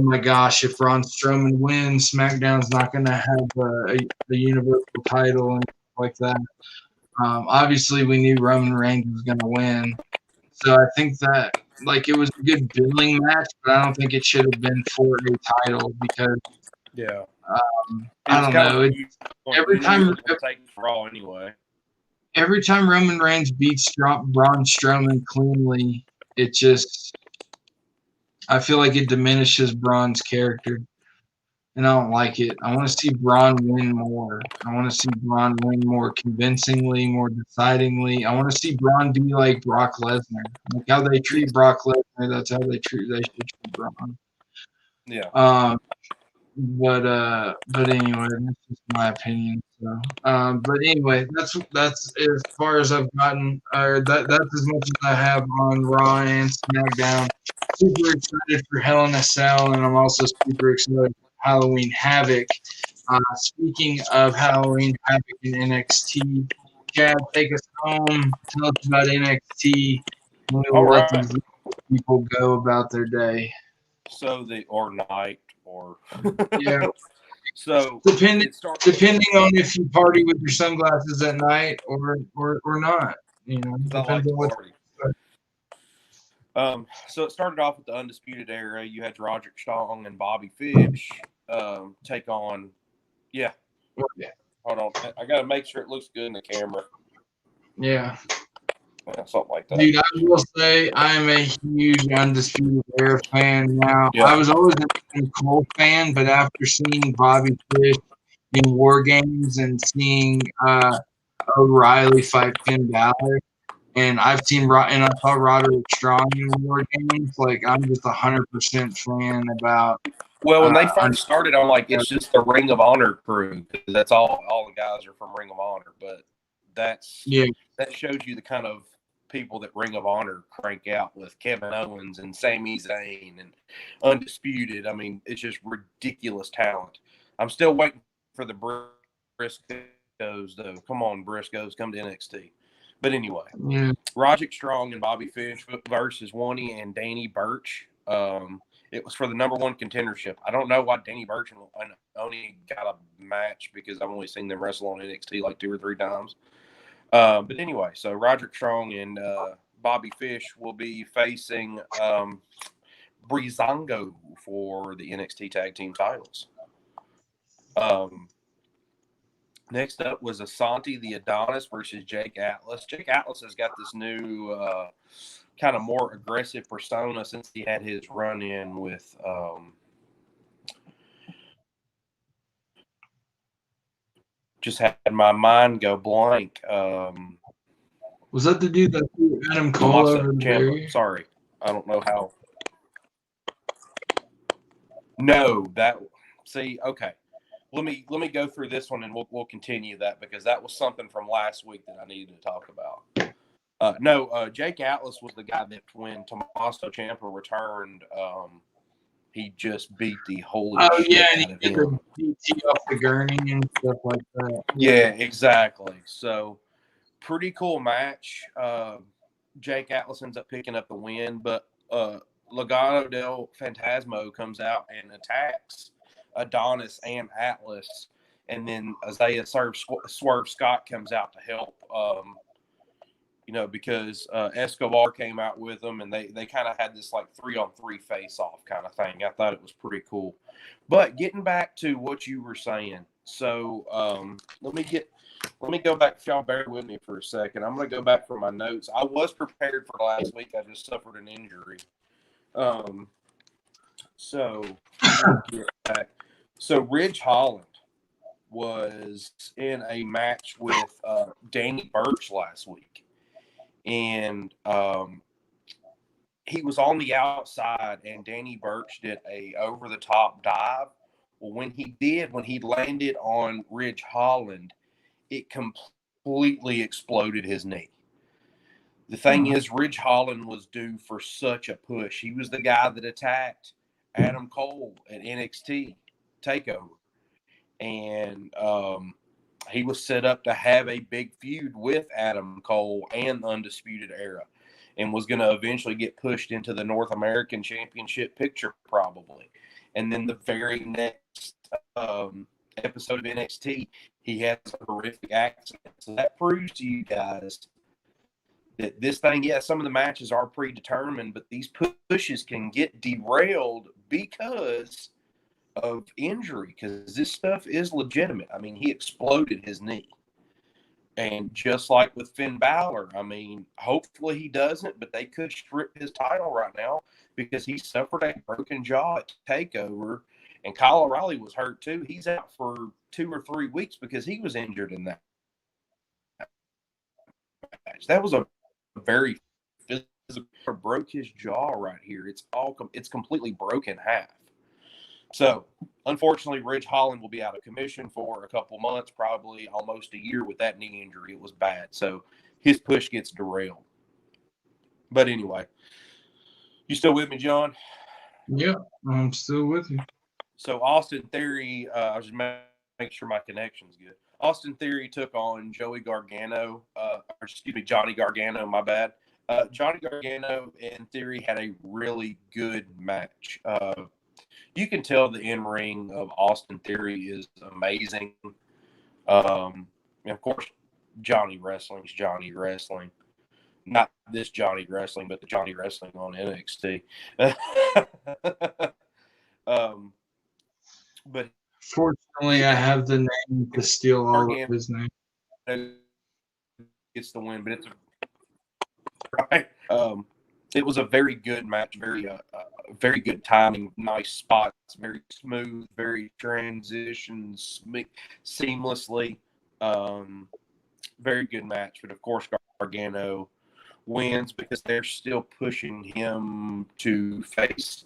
my gosh, if Braun Strowman wins, SmackDown's not going to have a Universal title and stuff like that. Obviously, we knew Roman Reigns was going to win. So I think that, like, it was a good billing match, but I don't think it should have been for a title because, I don't know. Every time
Raw anyway.
Every time Roman Reigns beats Braun Strowman cleanly, it just, I feel like it diminishes Braun's character. And I don't like it. I want to see Braun win more. I want to see Braun win more convincingly, more decidingly. I want to see Braun be like Brock Lesnar. Like how they treat Brock Lesnar, that's how they should treat Braun.
Yeah.
But anyway, that's just my opinion. So, but anyway, that's as far as I've gotten, or that's as much as I have on Raw and SmackDown. Super excited for Hell in a Cell, and I'm also super excited for Halloween Havoc. Speaking of Halloween Havoc in NXT, Chad, take us home. Tell us about NXT. And we will let these people go about their day.
Or night, or
yeah.
So
depending on if you party with your sunglasses at night or not.
I like
depends on what.
party. So it started off with the Undisputed Era. You had Roderick Strong and Bobby Fish take on. Yeah. Hold on. I got to make sure it looks good in the camera.
Yeah.
Something like that.
Dude, I will say I'm a huge Undisputed Era fan now.
Yeah.
I was always a Cole fan, but after seeing Bobby Fish in War Games and seeing O'Reilly fight Finn Balor, and I've seen and I saw Roderick Strong in War Games, like I'm just 100% fan about.
Well, when they first started, I'm like, it's just the Ring of Honor crew, because that's all the guys are from Ring of Honor. But that shows you the kind of people that Ring of Honor crank out with Kevin Owens and Sami Zayn and Undisputed. I mean, it's just ridiculous talent. I'm still waiting for the Briscoes, though. Come on, Briscoes, come to NXT. But anyway, Roderick Strong and Bobby Fish versus Woney and Danny Burch. It was for the number one contendership. I don't know why Danny Burch only got a match, because I've only seen them wrestle on NXT like 2 or 3 times. But anyway, so Roderick Strong and Bobby Fish will be facing Breezango for the NXT Tag Team titles. Next up was Asante the Adonis versus Jake Atlas. Jake Atlas has got this new kind of more aggressive persona since he had his run-in with just had my mind go blank.
Was that the dude that threw Adam Cole over the barrier?
Sorry, I don't know how. No, okay. Let me go through this one, and we'll continue that, because that was something from last week that I needed to talk about. Jake Atlas was the guy that when Tommaso Ciampa returned, he just beat the holy shit out of him.
DT off the gurney and stuff like that.
Yeah, exactly. So pretty cool match. Jake Atlas ends up picking up the win, but Legado del Fantasma comes out and attacks Adonis and Atlas, and then Isaiah Swerve Scott comes out to help. Because Escobar came out with them, and they kind of had this like 3-on-3 face-off kind of thing. I thought it was pretty cool. But getting back to what you were saying, so let me go back. If y'all bear with me for a second, I'm going to go back for my notes. I was prepared for last week. I just suffered an injury. So get back. So Ridge Holland was in a match with Danny Burch last week. And he was on the outside, and Danny Burch did a over-the-top dive. Well, when he landed on Ridge Holland, it completely exploded his knee. The thing is, Ridge Holland was due for such a push. He was the guy that attacked Adam Cole at NXT TakeOver. And he was set up to have a big feud with Adam Cole and the Undisputed Era, and was going to eventually get pushed into the North American Championship picture probably. And then the very next episode of NXT, he has a horrific accident. So that proves to you guys that this thing, some of the matches are predetermined, but these pushes can get derailed because of injury, because this stuff is legitimate. I mean, he exploded his knee. And just like with Finn Balor, I mean, hopefully he doesn't, but they could strip his title right now because he suffered a broken jaw at TakeOver, and Kyle O'Reilly was hurt too. He's out for 2 or 3 weeks because he was injured in that match. That was a very physical. Broke his jaw right here. It's completely broken half. So, unfortunately, Ridge Holland will be out of commission for a couple months, probably almost a year with that knee injury. It was bad. So, his push gets derailed. But anyway, you still with me, John?
Yeah, I'm still with you.
So, Austin Theory, I was just making sure my connection's good. Austin Theory took on Johnny Gargano, my bad. Johnny Gargano and Theory had a really good match. You can tell the in-ring of Austin Theory is amazing. And of course, Johnny Wrestling is Johnny Wrestling. Not this Johnny Wrestling, but the Johnny Wrestling on NXT. But
fortunately, I have the name to steal all of his name.
It's the win, but it's right. It was a very good match, very good timing, nice spots, very smooth, very transitions seamlessly. Very good match, but of course Gargano wins because they're still pushing him to face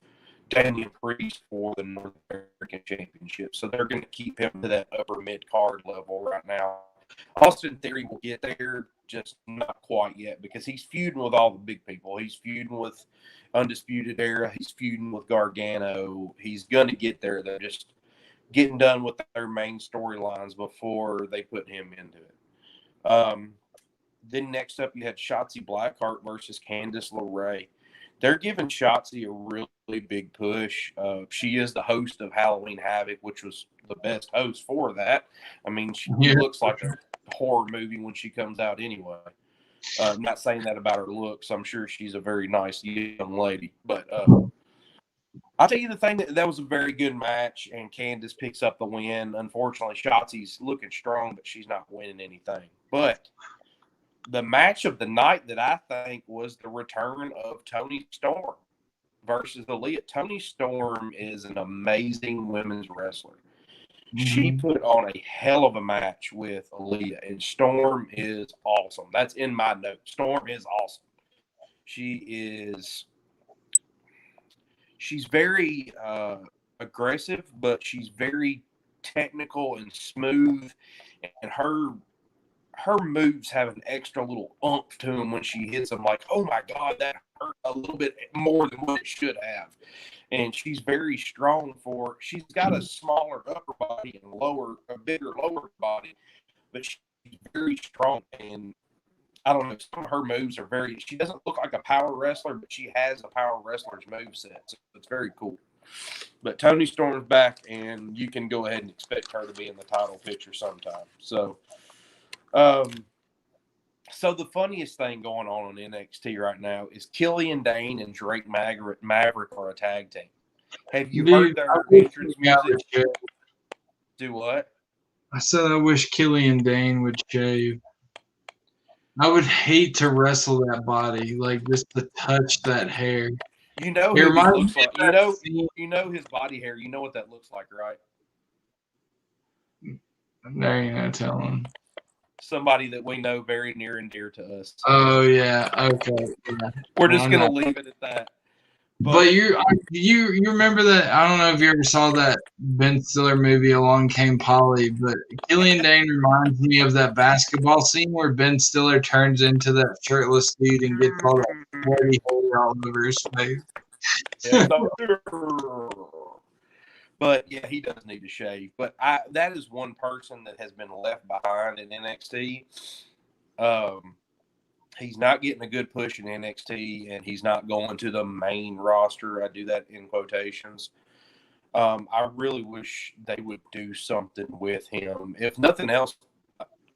Daniel Priest for the North American Championship. So they're going to keep him to that upper mid-card level right now. Austin Theory will get there, just not quite yet, because he's feuding with all the big people. He's feuding with Undisputed Era. He's feuding with Gargano. He's going to get there. They're just getting done with their main storylines before they put him into it. Then next up, you had Shotzi Blackheart versus Candice LeRae. They're giving Shotzi a really big push. She is the host of Halloween Havoc, which was the best host for that. I mean, she looks like a horror movie when she comes out anyway. I'm not saying that about her looks. I'm sure she's a very nice young lady. But I'll tell you the thing, that was a very good match, and Candice picks up the win. Unfortunately, Shotzi's looking strong, but she's not winning anything. But the match of the night that I think was the return of Toni Storm versus Aaliyah. Toni Storm is an amazing women's wrestler. She put on a hell of a match with Aaliyah, and Storm is awesome. That's in my notes. Storm is awesome. She's very aggressive, but she's very technical and smooth, and her moves have an extra little oomph to them when she hits them. Like, oh my God, that hurt a little bit more than what it should have. And she's very strong she's got a smaller upper body and a bigger lower body, but she's very strong. And I don't know, some of her moves are she doesn't look like a power wrestler, but she has a power wrestler's moveset. So it's very cool. But Toni Storm's back, and you can go ahead and expect her to be in the title picture sometime. So, so the funniest thing going on NXT right now is Killian Dane and Drake Maverick are a tag team. Have you heard their entrance music? Do what?
I said I wish Killian Dane would shave. I would hate to wrestle that body, like just to touch that hair.
You know who he looks like. You know his body hair. You know what that looks like, right?
There you no telling.
Somebody that we know very near and dear to us.
Oh yeah, okay. Yeah.
We're just gonna leave it at that.
But you remember that? I don't know if you ever saw that Ben Stiller movie, Along Came Polly, but Killian Dane reminds me of that basketball scene where Ben Stiller turns into that shirtless dude and gets all that sweaty hair all over his face.
Yeah, but yeah, he does need to shave. But that is one person that has been left behind in NXT. He's not getting a good push in NXT, and he's not going to the main roster. I do that in quotations. I really wish they would do something with him. If nothing else,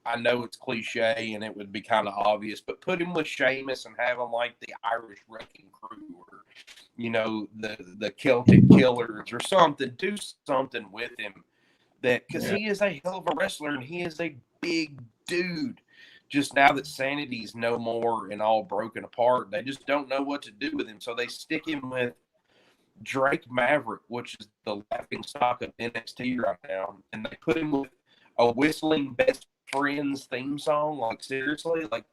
I know it's cliche and it would be kind of obvious, but put him with Sheamus and have him like the Irish Wrecking Crew, or the Celtic Killers or something. Do something with him, because he is a hell of a wrestler and he is a big dude. Just now that Sanity's no more and all broken apart, they just don't know what to do with him. So they stick him with Drake Maverick, which is the laughing stock of NXT right now. And they put him with a whistling Best Friends theme song. Like, seriously? Like,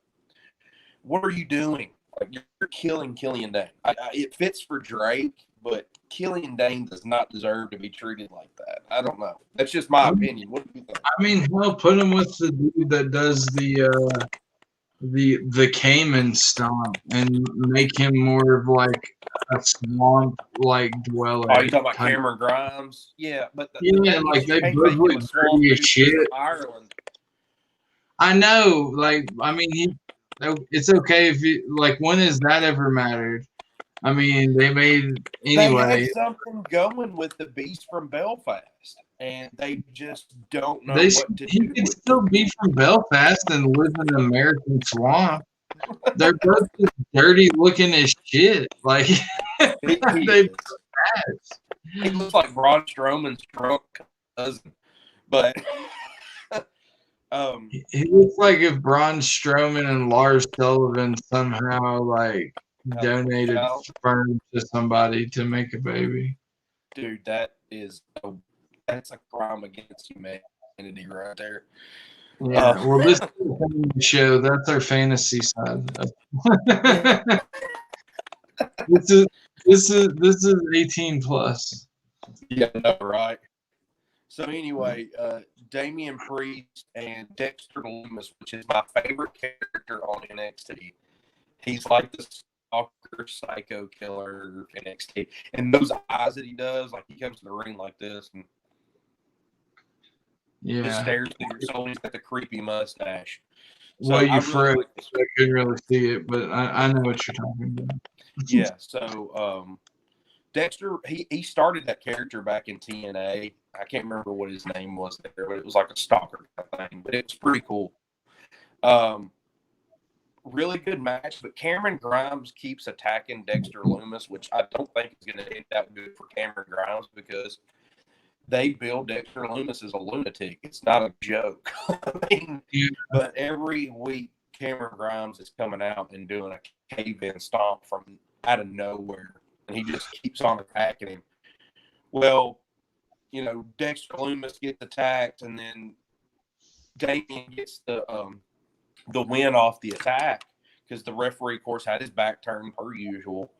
what are you doing? Like, you're killing Killian Dane. It fits for Drake, but Killian Dane does not deserve to be treated like that. I don't know. That's just my opinion. What do you think?
I mean, hell, put him with the dude that does the Cayman stomp and make him more of like a swamp like dweller.
Oh, you talking about Cameron Grimes? Yeah, but
like they both look dirty as shit.
Ireland.
I know. Like, I mean, it's okay if you like. When has that ever mattered? I mean, they made anyway.
They had something going with the Beast from Belfast, and they just don't know what to do.
He can still be from Belfast and live in an American swamp. They're both just dirty looking as shit. Like they
he looks like Braun Strowman's drunk cousin, but
he looks like if Braun Strowman and Lars Sullivan somehow like donated sperm to somebody to make a baby.
Dude, that's a crime against humanity right there.
Yeah, well, this is the show. That's our fantasy side. This is 18 plus.
Yeah, no, right. So anyway, Damian Priest and Dexter Lumis, which is my favorite character on NXT. He's like the stalker, psycho killer NXT, and those eyes that he does, like he comes to the ring like this and just stares at your soul. He's got the creepy mustache.
So well, you froze. I couldn't really see it, but I know what you're talking about.
Yeah. So Dexter, he started that character back in TNA. I can't remember what his name was there, but it was like a stalker thing. But it was pretty cool. Really good match, but Cameron Grimes keeps attacking Dexter Lumis, which I don't think is going to end out good for Cameron Grimes because they build Dexter Lumis as a lunatic. It's not a joke. But every week Cameron Grimes is coming out and doing a cave-in stomp from out of nowhere, and he just keeps on attacking him. Well, Dexter Lumis gets attacked, and then Damian gets the win off the attack because the referee, of course, had his back turned per usual.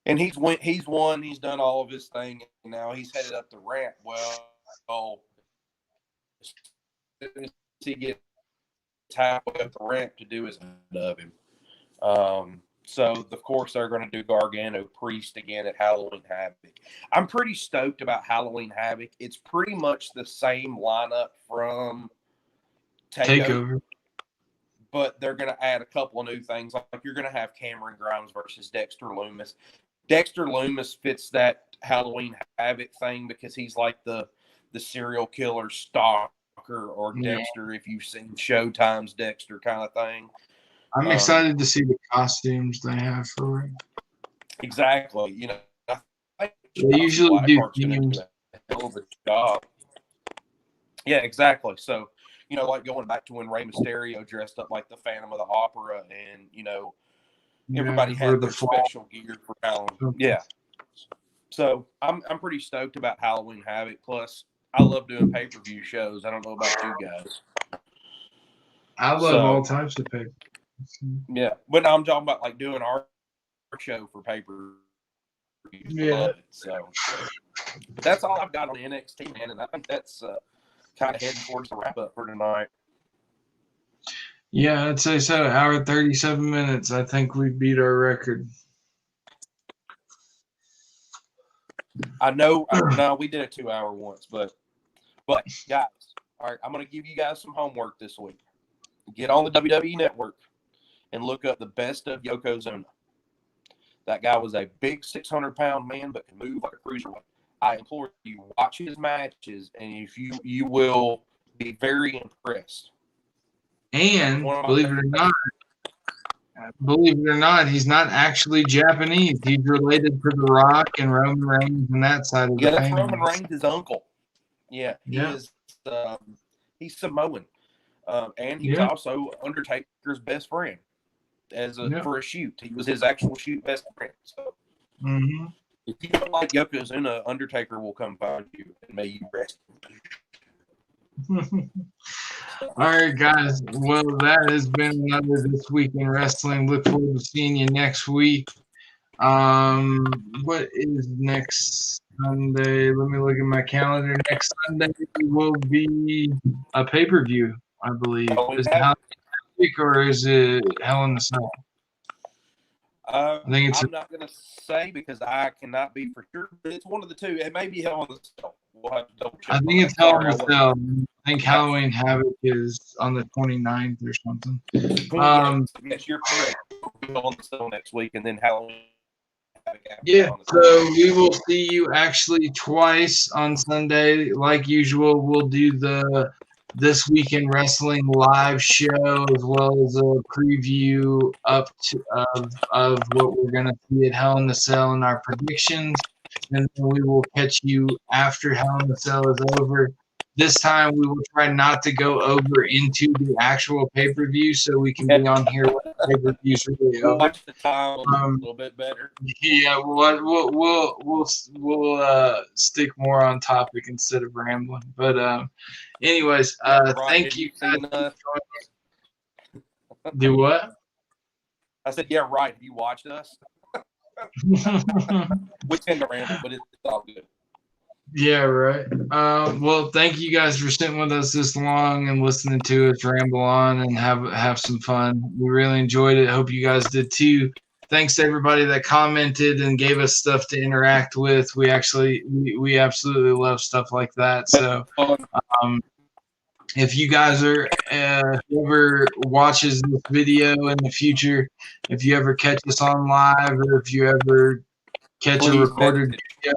And he's won. He's done all of his thing, and now he's headed up the ramp. Well, he gets halfway up the ramp to do his of him. So, of course, they're going to do Gargano Priest again at Halloween Havoc. I'm pretty stoked about Halloween Havoc. It's pretty much the same lineup from Takeover. But they're going to add a couple of new things. Like you're going to have Cameron Grimes versus Dexter Lumis. Dexter Lumis fits that Halloween Havoc thing because he's like the serial killer stalker or Dexter, if you've seen Showtime's Dexter kind of thing.
I'm excited to see the costumes they have for it.
Exactly.
They usually do themes.
A hell of a job. Yeah, exactly. So, like going back to when Rey Mysterio dressed up like the Phantom of the Opera and, everybody had their special gear for Halloween. Yeah. So I'm pretty stoked about Halloween Havoc. Plus, I love doing pay-per-view shows. I don't know about you guys.
I love all types of pay-per-view.
Yeah. But I'm talking about like doing our show for pay-per-view.
Yeah.
So that's all I've got on NXT, man. And I think that's kind of heading towards the wrap-up for tonight.
Yeah, I'd say so. Hour 37 minutes. I think we beat our record.
I know. No, we did a 2-hour once, but guys, all right, I'm going to give you guys some homework this week. Get on the WWE Network and look up the best of Yokozuna. That guy was a big 600-pound man, but can move like a cruiserweight. I implore you, watch his matches, and if you will be very impressed.
And believe it or not, he's not actually Japanese. He's related to The Rock and Roman Reigns and that side of the
family. Yeah, that's Roman Reigns' uncle. Yeah, he is. He's Samoan, and he's also Undertaker's best friend. For a shoot, he was his actual shoot best friend. So, if you don't like Yokozuna, Undertaker will come find you and may you rest.
All right, guys. Well, that has been another This Week in Wrestling. Look forward to seeing you next week. What is next Sunday? Let me look at my calendar. Next Sunday will be a pay-per-view, I believe. Is it Hell or is it Hell in the Cell?
I think I'm not going to say because I cannot be for sure, but it's one of the two. It may be Hell in the Cell. We'll have to double check.
I think it's Hell in the Cell. I think Halloween Havoc is on the 29th or something.
Yes, you're correct. We'll go on the Cell next week, and then Halloween Havoc.
Yeah, so we will see you actually twice on Sunday. Like usual, we'll do the This Week in Wrestling live show, as well as a preview of what we're going to see at Hell in a Cell and our predictions. And then we will catch you after Hell in a Cell is over. This time we will try not to go over into the actual pay-per-view, so we can be on here when the pay-per-view's really over.
Watch the time a little bit better.
Yeah, we'll stick more on topic instead of rambling. But anyways, thank you guys. Do what?
I said, yeah, right. You watched us. We tend to ramble, but it's all good.
Yeah, right. Well, thank you guys for sitting with us this long and listening to us ramble on and have some fun. We really enjoyed it. Hope you guys did too. Thanks to everybody that commented and gave us stuff to interact with. We absolutely love stuff like that. So, if you guys are whoever watches this video in the future, if you ever catch us on live or if you ever catch a recorded video,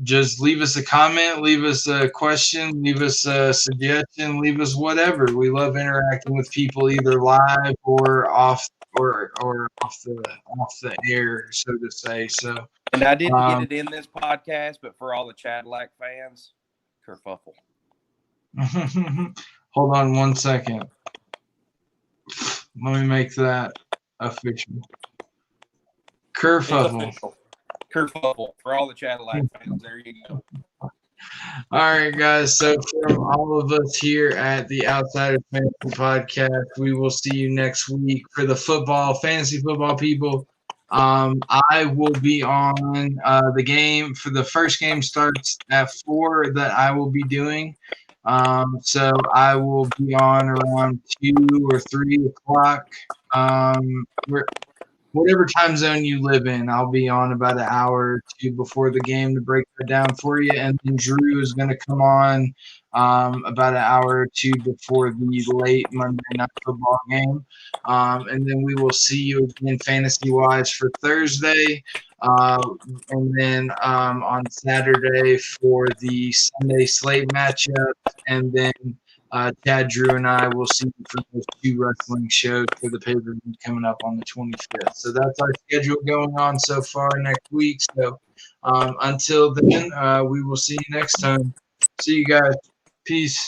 just leave us a comment, leave us a question, leave us a suggestion, leave us whatever. We love interacting with people either live or off the air, so to say. So,
and I didn't get it in this podcast, but for all the Chadlack fans, kerfuffle.
Hold on 1 second. Let me make that official. Kerfuffle.
Kerfuffle for all the Cadillac fans. There you go.
All right, guys. So from all of us here at the Outsiders Fantasy Podcast, we will see you next week for the fantasy football people. I will be on the game for the first game starts at 4 that I will be doing. So I will be on around 2 or 3 o'clock. Whatever time zone you live in, I'll be on about an hour or two before the game to break that down for you. And then Drew is going to come on about an hour or two before the late Monday Night Football game. And then we will see you again fantasy-wise for Thursday. And then on Saturday for the Sunday slate matchup. And then Chad, Drew, and I will see you for those 2 wrestling shows for the pay-per-view coming up on the 25th. So that's our schedule going on so far next week. So until then, we will see you next time. See you guys. Peace.